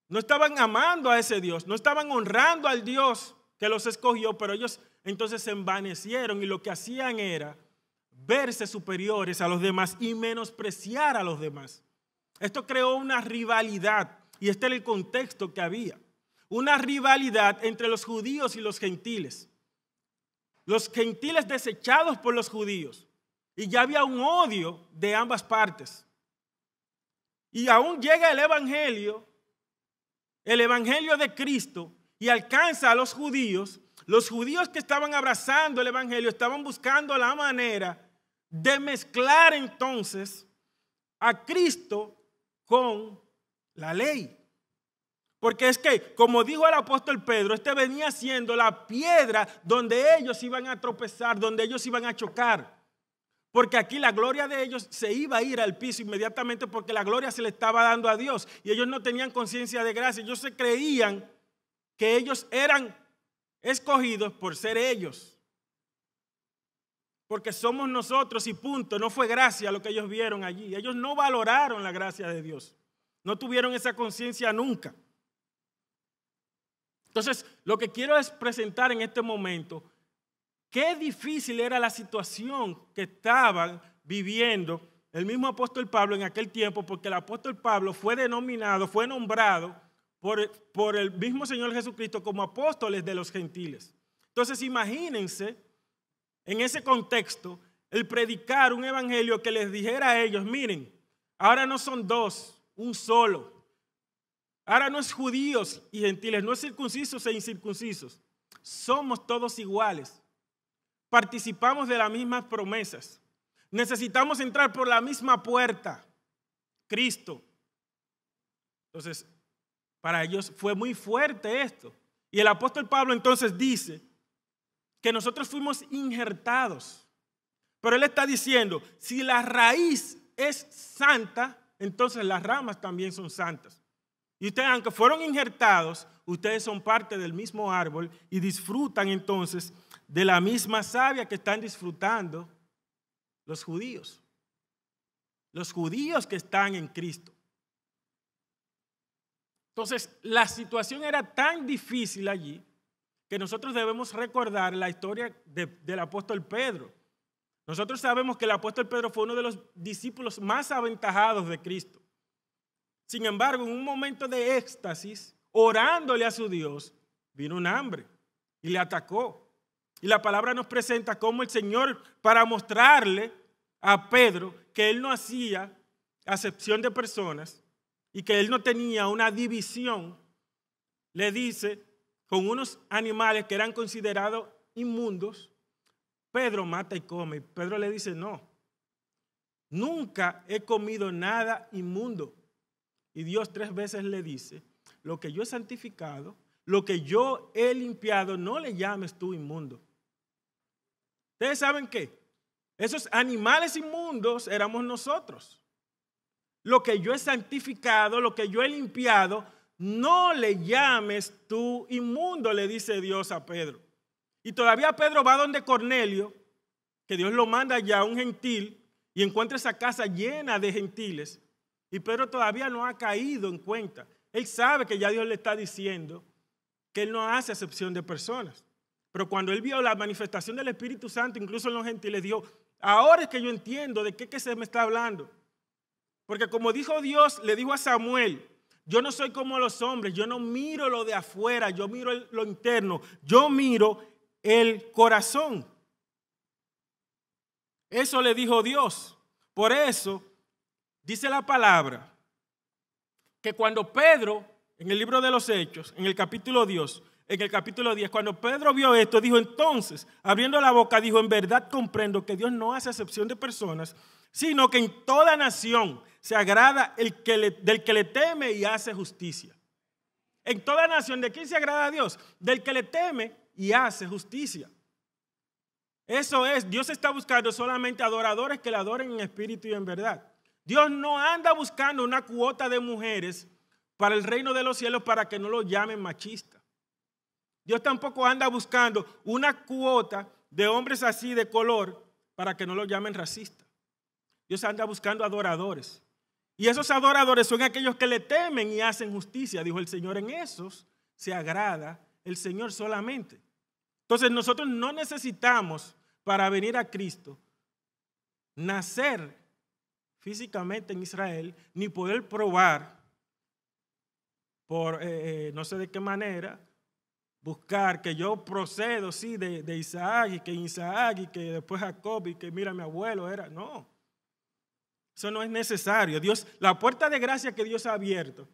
No estaban amando a ese Dios, no estaban honrando al Dios que los escogió, pero ellos entonces se envanecieron y lo que hacían era verse superiores a los demás y menospreciar a los demás. Esto creó una rivalidad y este era el contexto que había. Una rivalidad entre los judíos y los gentiles. Los gentiles desechados por los judíos. Y ya había un odio de ambas partes. Y aún llega el evangelio de Cristo, y alcanza a los judíos. Los judíos que estaban abrazando el evangelio estaban buscando la manera de mezclar entonces a Cristo con la ley. Porque es que, como dijo el apóstol Pedro, este venía siendo la piedra donde ellos iban a tropezar, donde ellos iban a chocar. Porque aquí la gloria de ellos se iba a ir al piso inmediatamente porque la gloria se le estaba dando a Dios. Y ellos no tenían conciencia de gracia. Ellos se creían que ellos eran escogidos por ser ellos. Porque somos nosotros y punto. No fue gracia lo que ellos vieron allí. Ellos no valoraron la gracia de Dios. No tuvieron esa conciencia nunca. Entonces, lo que quiero es presentar en este momento qué difícil era la situación que estaban viviendo el mismo apóstol Pablo en aquel tiempo, porque el apóstol Pablo fue nombrado por el mismo Señor Jesucristo como apóstoles de los gentiles. Entonces, imagínense en ese contexto el predicar un evangelio que les dijera a ellos, miren, ahora no son dos, un solo. Ahora no es judíos y gentiles, no es circuncisos e incircuncisos. Somos todos iguales. Participamos de las mismas promesas. Necesitamos entrar por la misma puerta, Cristo. Entonces, para ellos fue muy fuerte esto. Y el apóstol Pablo entonces dice que nosotros fuimos injertados. Pero él está diciendo, si la raíz es santa, entonces las ramas también son santas. Y ustedes, aunque fueron injertados, ustedes son parte del mismo árbol y disfrutan entonces de la misma savia que están disfrutando los judíos. Los judíos que están en Cristo. Entonces, la situación era tan difícil allí que nosotros debemos recordar la historia del apóstol Pedro. Nosotros sabemos que el apóstol Pedro fue uno de los discípulos más aventajados de Cristo. Sin embargo, en un momento de éxtasis, orándole a su Dios, vino un hambre y le atacó. Y la palabra nos presenta cómo el Señor, para mostrarle a Pedro que él no hacía acepción de personas y que él no tenía una división, le dice con unos animales que eran considerados inmundos, Pedro mata y come. Pedro le dice, no, nunca he comido nada inmundo. Y Dios 3 veces le dice, lo que yo he santificado, lo que yo he limpiado, no le llames tú inmundo. ¿Ustedes saben qué? Esos animales inmundos éramos nosotros. Lo que yo he santificado, lo que yo he limpiado, no le llames tú inmundo, le dice Dios a Pedro. Y todavía Pedro va donde Cornelio, que Dios lo manda ya a un gentil, y encuentra esa casa llena de gentiles. Y Pedro todavía no ha caído en cuenta. Él sabe que ya Dios le está diciendo que él no hace acepción de personas. Pero cuando él vio la manifestación del Espíritu Santo, incluso en los gentiles, dijo, ahora es que yo entiendo de qué se me está hablando. Porque como dijo Dios, le dijo a Samuel, yo no soy como los hombres, yo no miro lo de afuera, yo miro lo interno, yo miro el corazón. Eso le dijo Dios. Por eso dice la palabra que cuando Pedro, en el libro de los Hechos, en el capítulo 2, en el capítulo 10, cuando Pedro vio esto, dijo entonces, abriendo la boca, dijo, en verdad comprendo que Dios no hace acepción de personas, sino que en toda nación se agrada del que le teme y hace justicia. En toda nación, ¿de quién se agrada a Dios? Del que le teme y hace justicia. Eso es, Dios está buscando solamente adoradores que le adoren en espíritu y en verdad. Dios no anda buscando una cuota de mujeres para el reino de los cielos para que no lo llamen machista. Dios tampoco anda buscando una cuota de hombres así de color para que no lo llamen racista. Dios anda buscando adoradores. Y esos adoradores son aquellos que le temen y hacen justicia. Dijo el Señor, en esos se agrada el Señor solamente. Entonces nosotros no necesitamos para venir a Cristo nacer físicamente en Israel, ni poder probar por no sé de qué manera, buscar que yo procedo, sí, de Isaac y que después Jacob y que mira mi abuelo era, no. Eso no es necesario. Dios, la puerta de gracia que Dios ha abierto,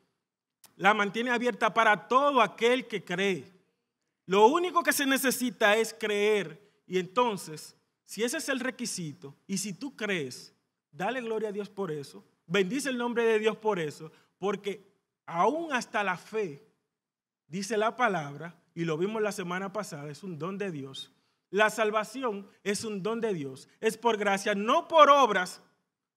la mantiene abierta para todo aquel que cree. Lo único que se necesita es creer. Y entonces, si ese es el requisito, y si tú crees, dale gloria a Dios por eso, bendice el nombre de Dios por eso, porque aún hasta la fe, dice la palabra, y lo vimos la semana pasada, es un don de Dios. La salvación es un don de Dios, es por gracia, no por obras,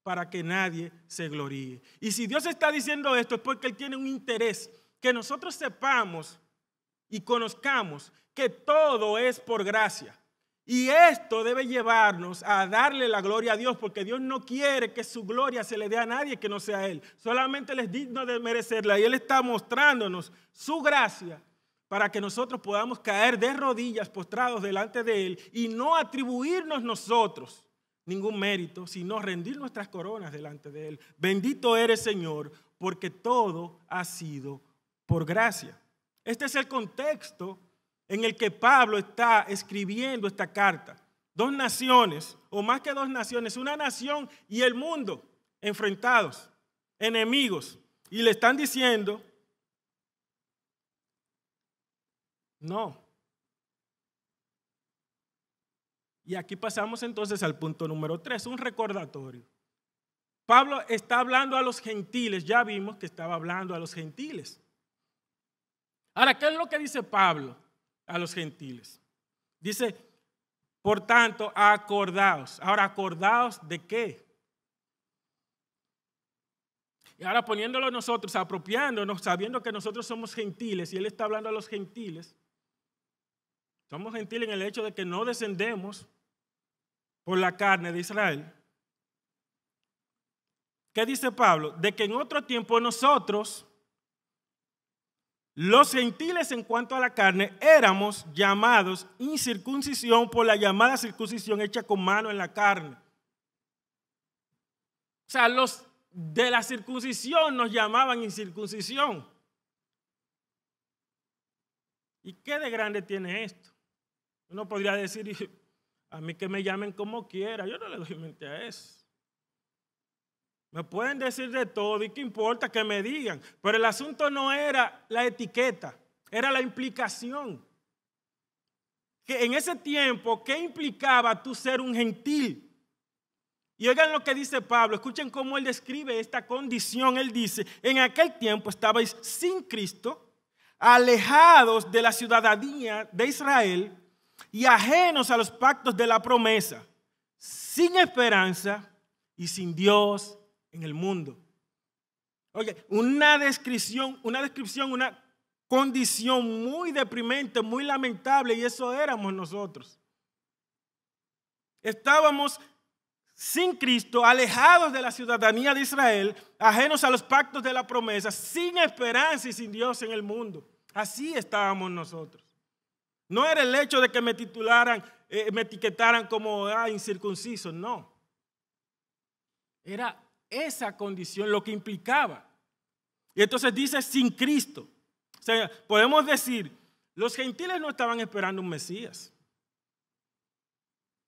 para que nadie se gloríe. Y si Dios está diciendo esto es porque Él tiene un interés, que nosotros sepamos y conozcamos que todo es por gracia. Y esto debe llevarnos a darle la gloria a Dios, porque Dios no quiere que su gloria se le dé a nadie que no sea Él. Solamente Él es digno de merecerla y Él está mostrándonos su gracia para que nosotros podamos caer de rodillas postrados delante de Él y no atribuirnos nosotros ningún mérito, sino rendir nuestras coronas delante de Él. Bendito eres, Señor, porque todo ha sido por gracia. Este es el contexto en el que Pablo está escribiendo esta carta. Dos naciones, o más que dos naciones, una nación y el mundo enfrentados, enemigos, y le están diciendo, no. Y aquí pasamos entonces al punto número 3, un recordatorio. Pablo está hablando a los gentiles, ya vimos que estaba hablando a los gentiles. Ahora, ¿qué es lo que dice Pablo a los gentiles? Dice, por tanto, acordaos. Ahora, ¿acordaos de qué? Y ahora poniéndolo nosotros, apropiándonos, sabiendo que nosotros somos gentiles, y él está hablando a los gentiles. Somos gentiles en el hecho de que no descendemos por la carne de Israel. ¿Qué dice Pablo? De que en otro tiempo nosotros, los gentiles en cuanto a la carne, éramos llamados incircuncisión por la llamada circuncisión hecha con mano en la carne. O sea, los de la circuncisión nos llamaban incircuncisión. ¿Y qué de grande tiene esto? Uno podría decir, a mí que me llamen como quiera, yo no le doy mente a eso. Me pueden decir de todo y qué importa que me digan, pero el asunto no era la etiqueta, era la implicación. Que en ese tiempo, ¿qué implicaba tú ser un gentil? Y oigan lo que dice Pablo, escuchen cómo él describe esta condición. Él dice, en aquel tiempo estabais sin Cristo, alejados de la ciudadanía de Israel y ajenos a los pactos de la promesa, sin esperanza y sin Dios en el mundo. Oye, una descripción, una condición muy deprimente, muy lamentable, y eso éramos nosotros. Estábamos sin Cristo, alejados de la ciudadanía de Israel, ajenos a los pactos de la promesa, sin esperanza y sin Dios en el mundo. Así estábamos nosotros. No era el hecho de que me titularan, me etiquetaran como incircunciso, no. Era esa condición lo que implicaba. Y entonces dice sin Cristo. O sea, podemos decir, los gentiles no estaban esperando un Mesías.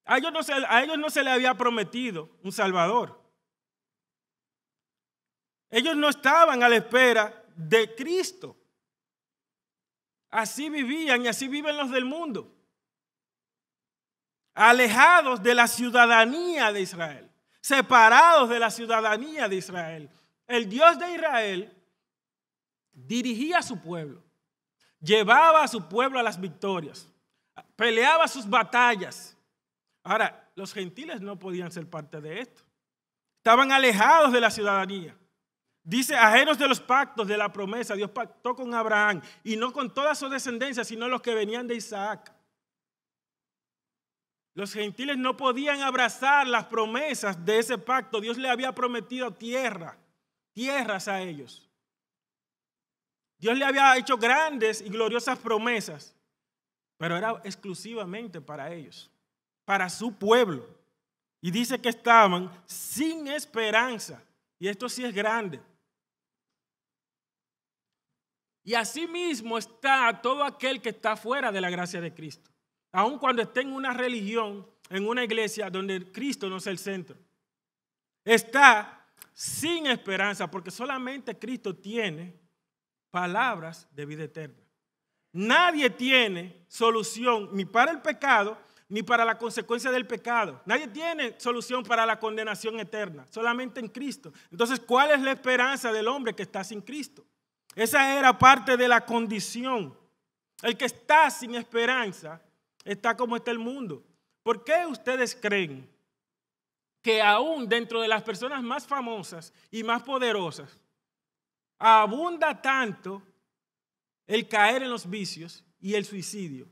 A ellos no se les había prometido un Salvador. Ellos no estaban a la espera de Cristo. Así vivían y así viven los del mundo. Alejados de la ciudadanía de Israel, separados de la ciudadanía de Israel. El Dios de Israel dirigía a su pueblo, llevaba a su pueblo a las victorias, peleaba sus batallas. Ahora, los gentiles no podían ser parte de esto. Estaban alejados de la ciudadanía. Dice, ajenos de los pactos, de la promesa. Dios pactó con Abraham y no con toda su descendencia, sino los que venían de Isaac. Los gentiles no podían abrazar las promesas de ese pacto. Dios le había prometido tierras a ellos. Dios le había hecho grandes y gloriosas promesas, pero era exclusivamente para ellos, para su pueblo. Y dice que estaban sin esperanza. Y esto sí es grande. Y asimismo está todo aquel que está fuera de la gracia de Cristo. Aun cuando esté en una religión, en una iglesia donde Cristo no es el centro. Está sin esperanza porque solamente Cristo tiene palabras de vida eterna. Nadie tiene solución ni para el pecado ni para la consecuencia del pecado. Nadie tiene solución para la condenación eterna, solamente en Cristo. Entonces, ¿cuál es la esperanza del hombre que está sin Cristo? Esa era parte de la condición. El que está sin esperanza está como está el mundo. ¿Por qué ustedes creen que aún dentro de las personas más famosas y más poderosas abunda tanto el caer en los vicios y el suicidio?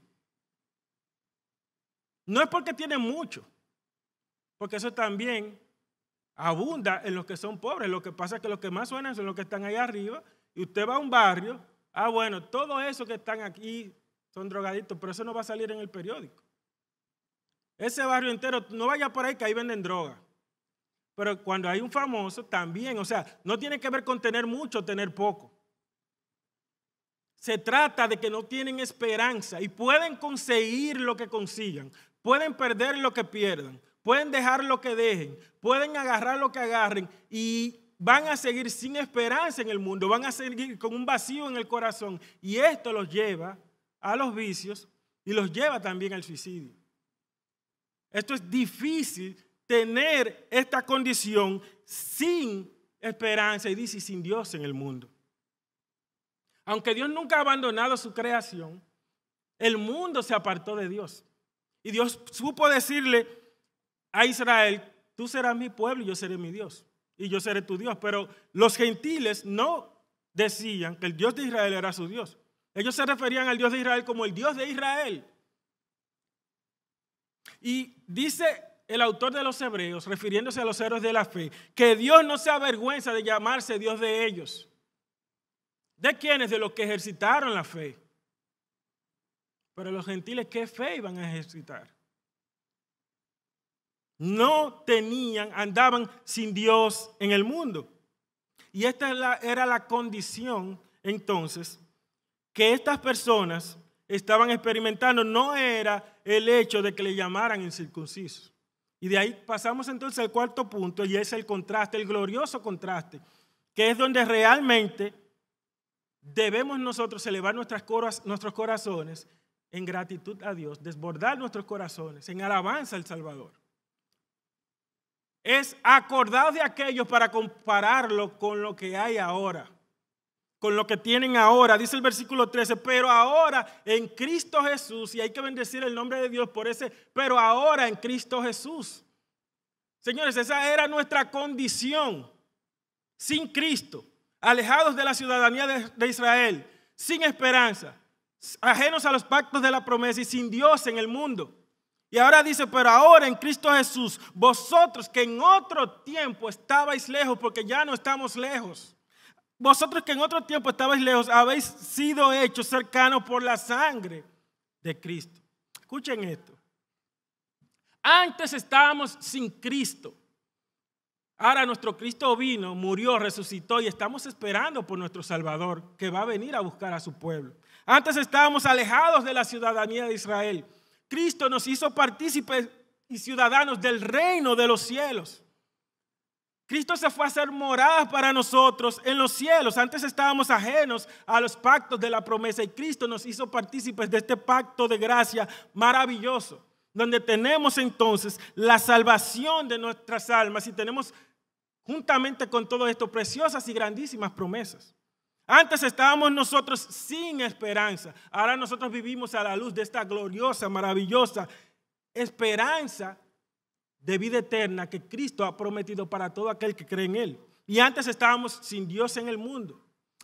No es porque tienen mucho, porque eso también abunda en los que son pobres. Lo que pasa es que los que más suenan son los que están ahí arriba. Y usted va a un barrio, bueno, todos esos que están aquí son drogadictos, pero eso no va a salir en el periódico. Ese barrio entero, no vaya por ahí que ahí venden droga. Pero cuando hay un famoso también, o sea, no tiene que ver con tener mucho o tener poco. Se trata de que no tienen esperanza y pueden conseguir lo que consigan, pueden perder lo que pierdan, pueden dejar lo que dejen, pueden agarrar lo que agarren y van a seguir sin esperanza en el mundo, van a seguir con un vacío en el corazón y esto los lleva a los vicios y los lleva también al suicidio. Esto es difícil tener esta condición sin esperanza y dice sin Dios en el mundo. Aunque Dios nunca ha abandonado su creación, el mundo se apartó de Dios. Y Dios supo decirle a Israel, tú serás mi pueblo y yo seré mi Dios. Y yo seré tu Dios. Pero los gentiles no decían que el Dios de Israel era su Dios. Ellos se referían al Dios de Israel como el Dios de Israel. Y dice el autor de los Hebreos, refiriéndose a los héroes de la fe, que Dios no se avergüenza de llamarse Dios de ellos. ¿De quiénes? De los que ejercitaron la fe. Pero los gentiles, ¿qué fe iban a ejercitar? No tenían, andaban sin Dios en el mundo. Y esta era la condición, entonces, que estas personas estaban experimentando. No era el hecho de que le llamaran incircuncisos. Y de ahí pasamos entonces al cuarto punto, y es el contraste, el glorioso contraste, que es donde realmente debemos nosotros elevar nuestros corazones en gratitud a Dios, desbordar nuestros corazones en alabanza al Salvador. Es acordados de aquellos para compararlo con lo que hay ahora, con lo que tienen ahora. Dice el versículo 13, pero ahora en Cristo Jesús, y hay que bendecir el nombre de Dios por ese, pero ahora en Cristo Jesús. Señores, esa era nuestra condición, sin Cristo, alejados de la ciudadanía de Israel, sin esperanza, ajenos a los pactos de la promesa y sin Dios en el mundo. Y ahora dice, pero ahora en Cristo Jesús, vosotros que en otro tiempo estabais lejos, porque ya no estamos lejos. Vosotros que en otro tiempo estabais lejos, habéis sido hechos cercanos por la sangre de Cristo. Escuchen esto. Antes estábamos sin Cristo. Ahora nuestro Cristo vino, murió, resucitó y estamos esperando por nuestro Salvador que va a venir a buscar a su pueblo. Antes estábamos alejados de la ciudadanía de Israel. Cristo nos hizo partícipes y ciudadanos del reino de los cielos. Cristo se fue a hacer morada para nosotros en los cielos. Antes estábamos ajenos a los pactos de la promesa y Cristo nos hizo partícipes de este pacto de gracia maravilloso, donde tenemos entonces la salvación de nuestras almas y tenemos juntamente con todo esto preciosas y grandísimas promesas. Antes estábamos nosotros sin esperanza. Ahora nosotros vivimos a la luz de esta gloriosa, maravillosa esperanza de vida eterna que Cristo ha prometido para todo aquel que cree en Él. Y antes estábamos sin Dios en el mundo.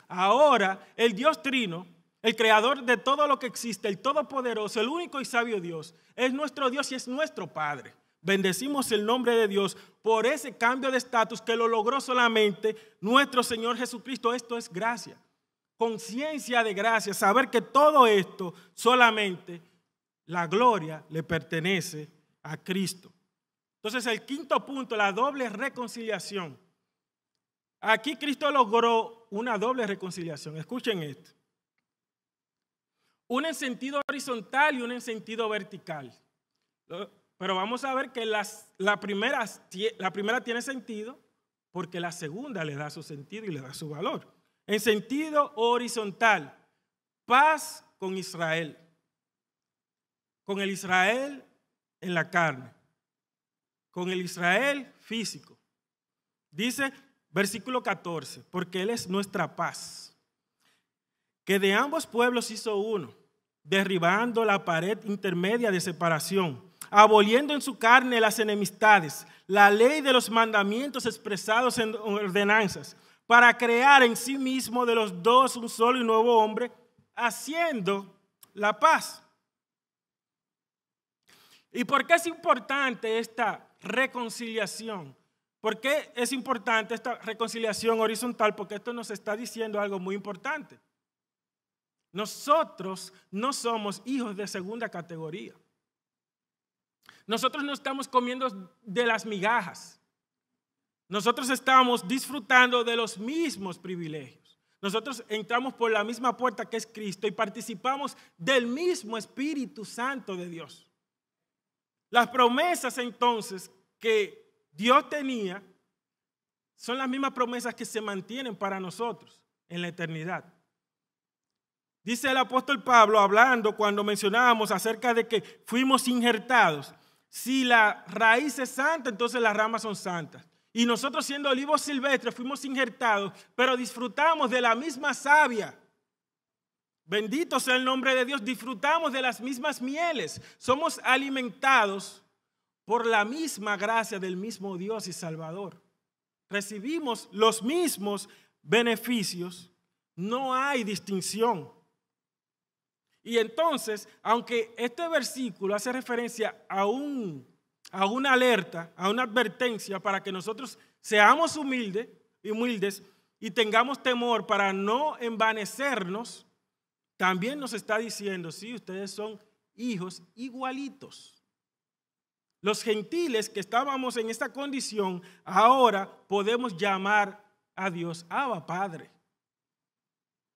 Ahora el Dios Trino, el creador de todo lo que existe, el todopoderoso, el único y sabio Dios, es nuestro Dios y es nuestro Padre. Bendecimos el nombre de Dios por ese cambio de estatus que lo logró solamente nuestro Señor Jesucristo. Esto es gracia, conciencia de gracia, saber que todo esto solamente la gloria le pertenece a Cristo. Entonces el quinto punto, la doble reconciliación. Aquí Cristo logró una doble reconciliación. Escuchen esto. Una en sentido horizontal y una en sentido vertical. Pero vamos a ver que la primera tiene sentido porque la segunda le da su sentido y le da su valor. En sentido horizontal, paz con Israel. Con el Israel en la carne. Con el Israel físico. Dice versículo 14, porque Él es nuestra paz, que de ambos pueblos hizo uno, derribando la pared intermedia de separación, aboliendo en su carne las enemistades, la ley de los mandamientos expresados en ordenanzas, para crear en sí mismo de los dos un solo y nuevo hombre, haciendo la paz. ¿Y por qué es importante esta reconciliación? ¿Por qué es importante esta reconciliación horizontal? Porque esto nos está diciendo algo muy importante. Nosotros no somos hijos de segunda categoría. Nosotros no estamos comiendo de las migajas. Nosotros estamos disfrutando de los mismos privilegios. Nosotros entramos por la misma puerta que es Cristo y participamos del mismo Espíritu Santo de Dios. Las promesas entonces que Dios tenía son las mismas promesas que se mantienen para nosotros en la eternidad. Dice el apóstol Pablo hablando cuando mencionábamos acerca de que fuimos injertados. Si la raíz es santa, entonces las ramas son santas. Y nosotros siendo olivos silvestres fuimos injertados, pero disfrutamos de la misma savia. Bendito sea el nombre de Dios, disfrutamos de las mismas mieles. Somos alimentados por la misma gracia del mismo Dios y Salvador. Recibimos los mismos beneficios, no hay distinción. Y entonces, aunque este versículo hace referencia a una alerta, a una advertencia para que nosotros seamos humildes y tengamos temor para no envanecernos, también nos está diciendo, sí, ustedes son hijos igualitos. Los gentiles que estábamos en esta condición, ahora podemos llamar a Dios Abba Padre.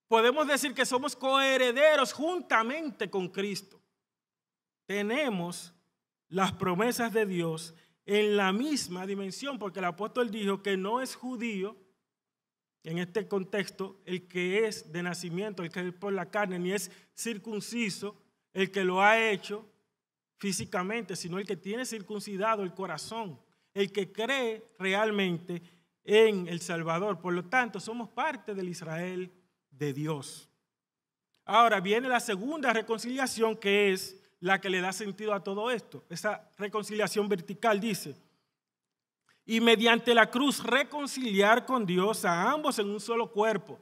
Podemos decir que somos coherederos juntamente con Cristo. Tenemos las promesas de Dios en la misma dimensión, porque el apóstol dijo que no es judío, en este contexto, el que es de nacimiento, el que es por la carne, ni es circunciso, el que lo ha hecho físicamente, sino el que tiene circuncidado el corazón, el que cree realmente en el Salvador. Por lo tanto, somos parte del Israel de Dios. Ahora viene la segunda reconciliación, que es la que le da sentido a todo esto. Esa reconciliación vertical dice: y mediante la cruz reconciliar con Dios a ambos en un solo cuerpo.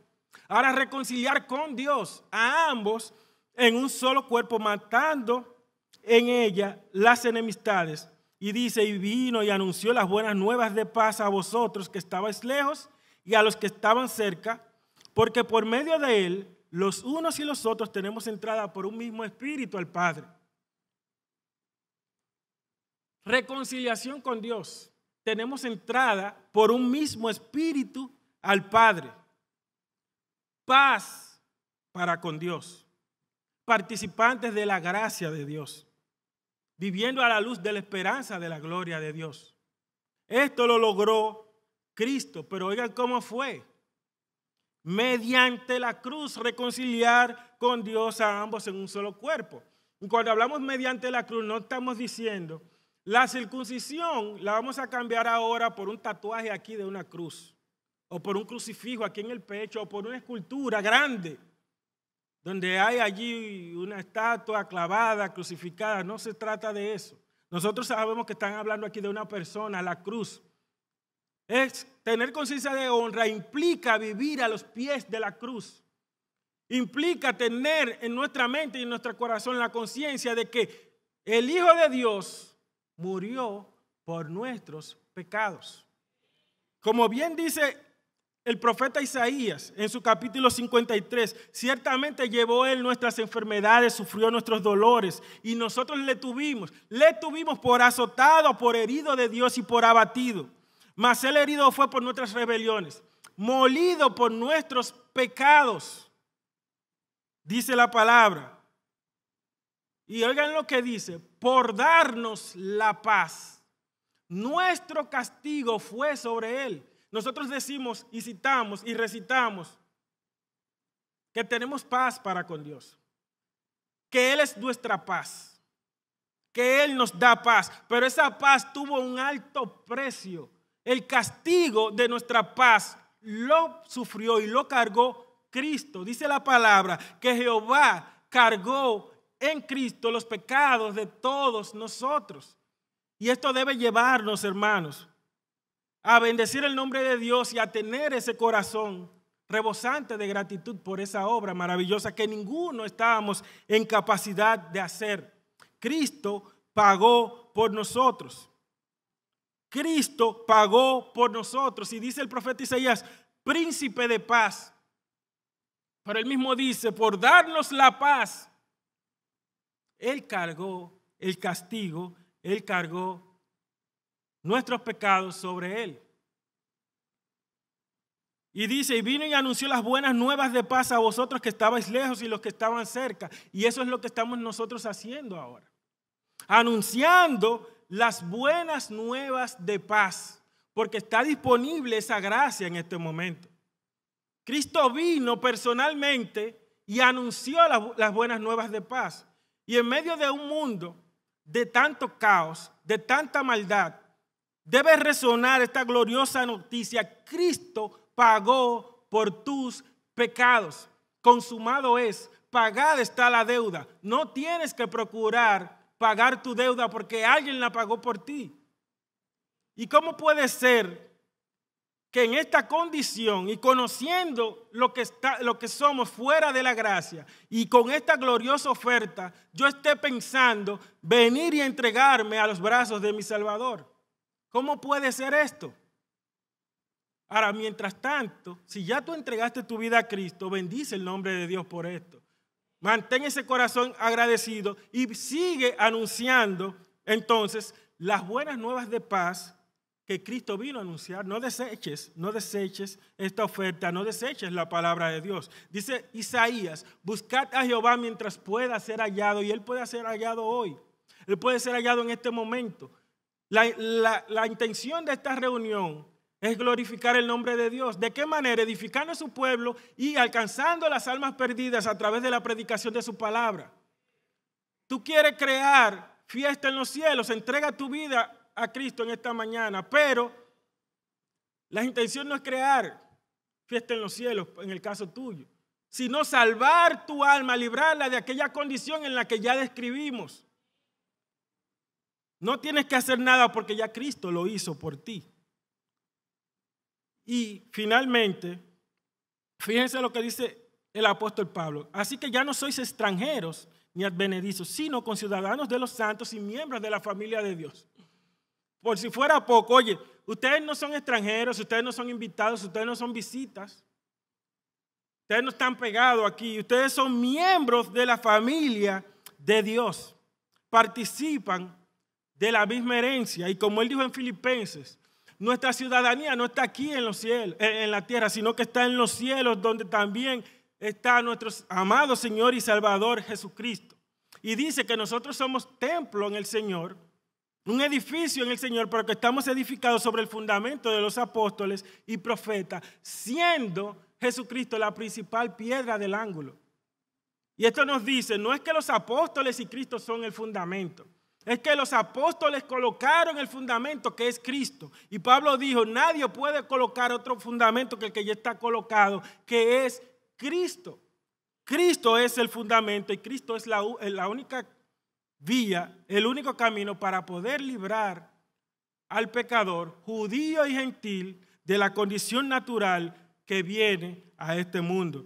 Ahora reconciliar con Dios a ambos en un solo cuerpo, matando en ella las enemistades. Y dice, y vino y anunció las buenas nuevas de paz a vosotros que estabais lejos y a los que estaban cerca, porque por medio de él los unos y los otros tenemos entrada por un mismo espíritu al Padre. Reconciliación con Dios. Tenemos entrada por un mismo espíritu al Padre. Paz para con Dios. Participantes de la gracia de Dios. Viviendo a la luz de la esperanza de la gloria de Dios. Esto lo logró Cristo. Pero oigan cómo fue. Mediante la cruz reconciliar con Dios a ambos en un solo cuerpo. Y cuando hablamos mediante la cruz no estamos diciendo la circuncisión la vamos a cambiar ahora por un tatuaje aquí de una cruz o por un crucifijo aquí en el pecho o por una escultura grande donde hay allí una estatua clavada, crucificada. No se trata de eso. Nosotros sabemos que están hablando aquí de una persona, la cruz. Es tener conciencia de honra, implica vivir a los pies de la cruz. Implica tener en nuestra mente y en nuestro corazón la conciencia de que el Hijo de Dios murió por nuestros pecados. Como bien dice el profeta Isaías en su capítulo 53, ciertamente llevó él nuestras enfermedades, sufrió nuestros dolores y nosotros le tuvimos por azotado, por herido de Dios y por abatido. Mas él herido fue por nuestras rebeliones, molido por nuestros pecados, dice la palabra. Y oigan lo que dice, por darnos la paz. Nuestro castigo fue sobre él. Nosotros decimos y citamos y recitamos que tenemos paz para con Dios, que Él es nuestra paz, que Él nos da paz, pero esa paz tuvo un alto precio. El castigo de nuestra paz lo sufrió y lo cargó Cristo. Dice la palabra que Jehová cargó en Cristo los pecados de todos nosotros. Y esto debe llevarnos, hermanos, a bendecir el nombre de Dios y a tener ese corazón rebosante de gratitud por esa obra maravillosa que ninguno estábamos en capacidad de hacer. Cristo pagó por nosotros. Cristo pagó por nosotros. Y dice el profeta Isaías, príncipe de paz. Pero él mismo dice, por darnos la paz, Él cargó el castigo, Él cargó nuestros pecados sobre Él. Y dice, y vino y anunció las buenas nuevas de paz a vosotros que estabais lejos y los que estaban cerca. Y eso es lo que estamos nosotros haciendo ahora. Anunciando las buenas nuevas de paz, porque está disponible esa gracia en este momento. Cristo vino personalmente y anunció las buenas nuevas de paz. Y en medio de un mundo de tanto caos, de tanta maldad, debe resonar esta gloriosa noticia. Cristo pagó por tus pecados. Consumado es, pagada está la deuda. No tienes que procurar pagar tu deuda porque alguien la pagó por ti. ¿Y cómo puede ser que en esta condición y conociendo lo que somos fuera de la gracia y con esta gloriosa oferta, yo esté pensando venir y entregarme a los brazos de mi Salvador? ¿Cómo puede ser esto? Ahora, mientras tanto, si ya tú entregaste tu vida a Cristo, bendice el nombre de Dios por esto. Mantén ese corazón agradecido y sigue anunciando entonces las buenas nuevas de paz que Cristo vino a anunciar. No deseches esta oferta, no deseches la palabra de Dios. Dice Isaías, buscad a Jehová mientras pueda ser hallado, y Él puede ser hallado hoy. Él puede ser hallado en este momento. La intención de esta reunión es glorificar el nombre de Dios. ¿De qué manera? Edificando a su pueblo y alcanzando las almas perdidas a través de la predicación de su palabra. Tú quieres crear fiesta en los cielos, entrega tu vida a Cristo en esta mañana, pero la intención no es crear fiesta en los cielos, en el caso tuyo, sino salvar tu alma, librarla de aquella condición en la que ya describimos. No tienes que hacer nada porque ya Cristo lo hizo por ti. Y finalmente, fíjense lo que dice el apóstol Pablo. Así que ya no sois extranjeros ni advenedizos, sino conciudadanos de los santos y miembros de la familia de Dios. Por si fuera poco, oye, ustedes no son extranjeros, ustedes no son invitados, ustedes no son visitas. Ustedes no están pegados aquí, ustedes son miembros de la familia de Dios. Participan de la misma herencia. Y como él dijo en Filipenses, nuestra ciudadanía no está aquí en los cielos, en la tierra, sino que está en los cielos, donde también está nuestro amado Señor y Salvador Jesucristo. Y dice que nosotros somos templo en el Señor Un edificio en el Señor, pero que estamos edificados sobre el fundamento de los apóstoles y profetas, siendo Jesucristo la principal piedra del ángulo. Y esto nos dice, no es que los apóstoles y Cristo son el fundamento, es que los apóstoles colocaron el fundamento que es Cristo. Y Pablo dijo, nadie puede colocar otro fundamento que el que ya está colocado, que es Cristo. Cristo es el fundamento y Cristo es la única vía, el único camino para poder librar al pecador, judío y gentil, de la condición natural que viene a este mundo,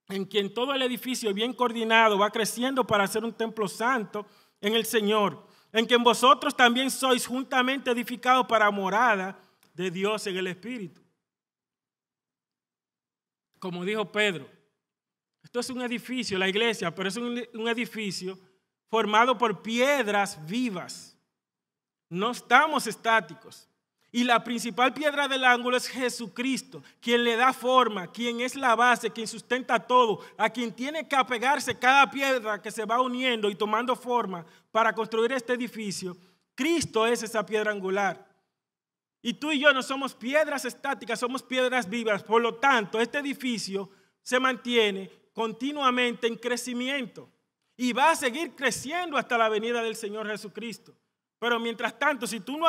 en quien todo el edificio bien coordinado va creciendo para ser un templo santo en el Señor, en quien vosotros también sois juntamente edificados para morada de Dios en el Espíritu. Como dijo Pedro, esto es un edificio, la iglesia, pero es un edificio formado por piedras vivas. No estamos estáticos. Y la principal piedra del ángulo es Jesucristo, quien le da forma, quien es la base, quien sustenta todo, a quien tiene que apegarse cada piedra que se va uniendo y tomando forma para construir este edificio. Cristo es esa piedra angular. Y tú y yo no somos piedras estáticas, somos piedras vivas. Por lo tanto, este edificio se mantiene continuamente en crecimiento y va a seguir creciendo hasta la venida del Señor Jesucristo. Pero mientras tanto, si tú no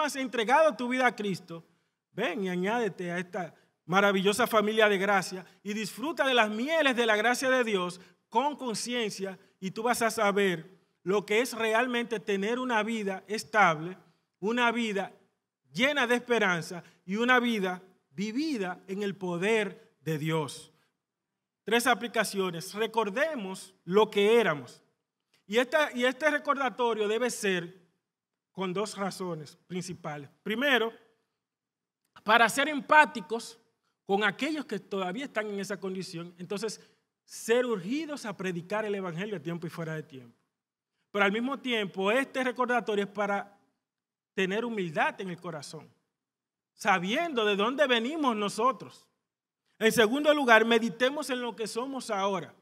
has entregado tu vida a Cristo, ven y añádete a esta maravillosa familia de gracia y disfruta de las mieles de la gracia de Dios con conciencia, y tú vas a saber lo que es realmente tener una vida estable, una vida llena de esperanza y una vida vivida en el poder de Dios. 3 aplicaciones. Recordemos lo que éramos. Y este recordatorio debe ser con 2 razones principales. Primero, para ser empáticos con aquellos que todavía están en esa condición, entonces ser urgidos a predicar el evangelio a tiempo y fuera de tiempo. Pero al mismo tiempo, este recordatorio es para tener humildad en el corazón, sabiendo de dónde venimos nosotros. En segundo lugar, meditemos en lo que somos ahora.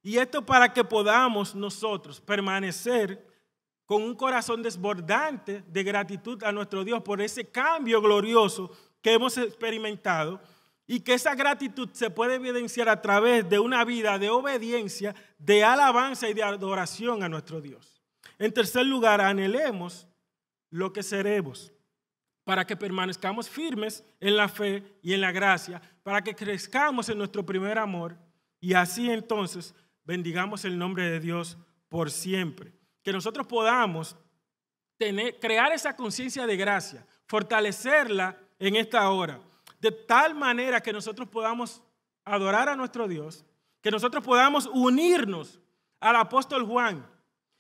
Y esto para que podamos nosotros permanecer con un corazón desbordante de gratitud a nuestro Dios por ese cambio glorioso que hemos experimentado, y que esa gratitud se puede evidenciar a través de una vida de obediencia, de alabanza y de adoración a nuestro Dios. En tercer lugar, anhelemos lo que seremos, para que permanezcamos firmes en la fe y en la gracia, para que crezcamos en nuestro primer amor y así entonces bendigamos el nombre de Dios por siempre. Que nosotros podamos crear esa conciencia de gracia, fortalecerla en esta hora, de tal manera que nosotros podamos adorar a nuestro Dios, que nosotros podamos unirnos al apóstol Juan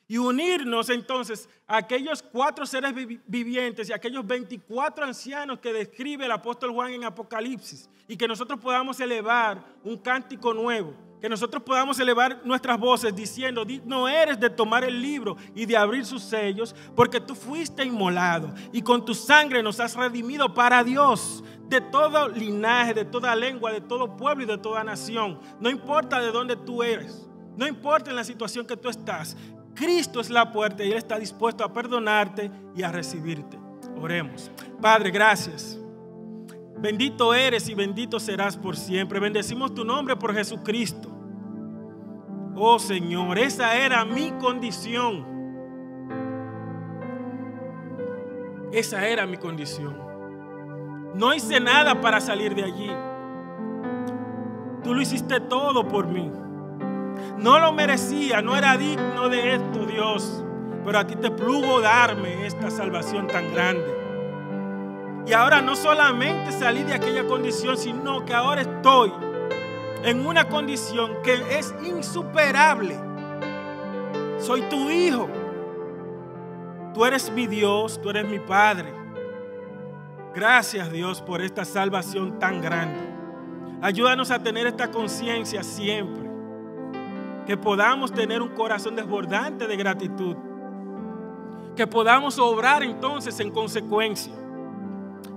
y unirnos entonces a aquellos 4 seres vivientes y a aquellos 24 ancianos que describe el apóstol Juan en Apocalipsis, y que nosotros podamos elevar un cántico nuevo, que nosotros podamos elevar nuestras voces diciendo: digno eres de tomar el libro y de abrir sus sellos, porque tú fuiste inmolado y con tu sangre nos has redimido para Dios, de todo linaje, de toda lengua, de todo pueblo y de toda nación. No importa de dónde tú eres, no importa en la situación que tú estás, Cristo es la puerta y Él está dispuesto a perdonarte y a recibirte. Oremos. Padre, gracias. Bendito eres y bendito serás por siempre. Bendecimos tu nombre por Jesucristo. Oh Señor, esa era mi condición. Esa era mi condición. No hice nada para salir de allí. Tú lo hiciste todo por mí. No lo merecía, no era digno de esto, Dios, pero a ti te plugo darme esta salvación tan grande. Y ahora no solamente salí de aquella condición, sino que ahora estoy en una condición que es insuperable. Soy tu hijo. Tú eres mi Dios, tú eres mi Padre. Gracias, Dios, por esta salvación tan grande. Ayúdanos a tener esta conciencia siempre. Que podamos tener un corazón desbordante de gratitud. Que podamos obrar entonces en consecuencia.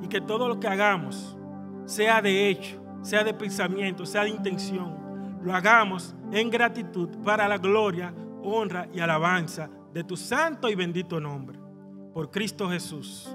Y que todo lo que hagamos, sea de hecho, sea de pensamiento, sea de intención, lo hagamos en gratitud para la gloria, honra y alabanza de tu santo y bendito nombre. por Cristo Jesús.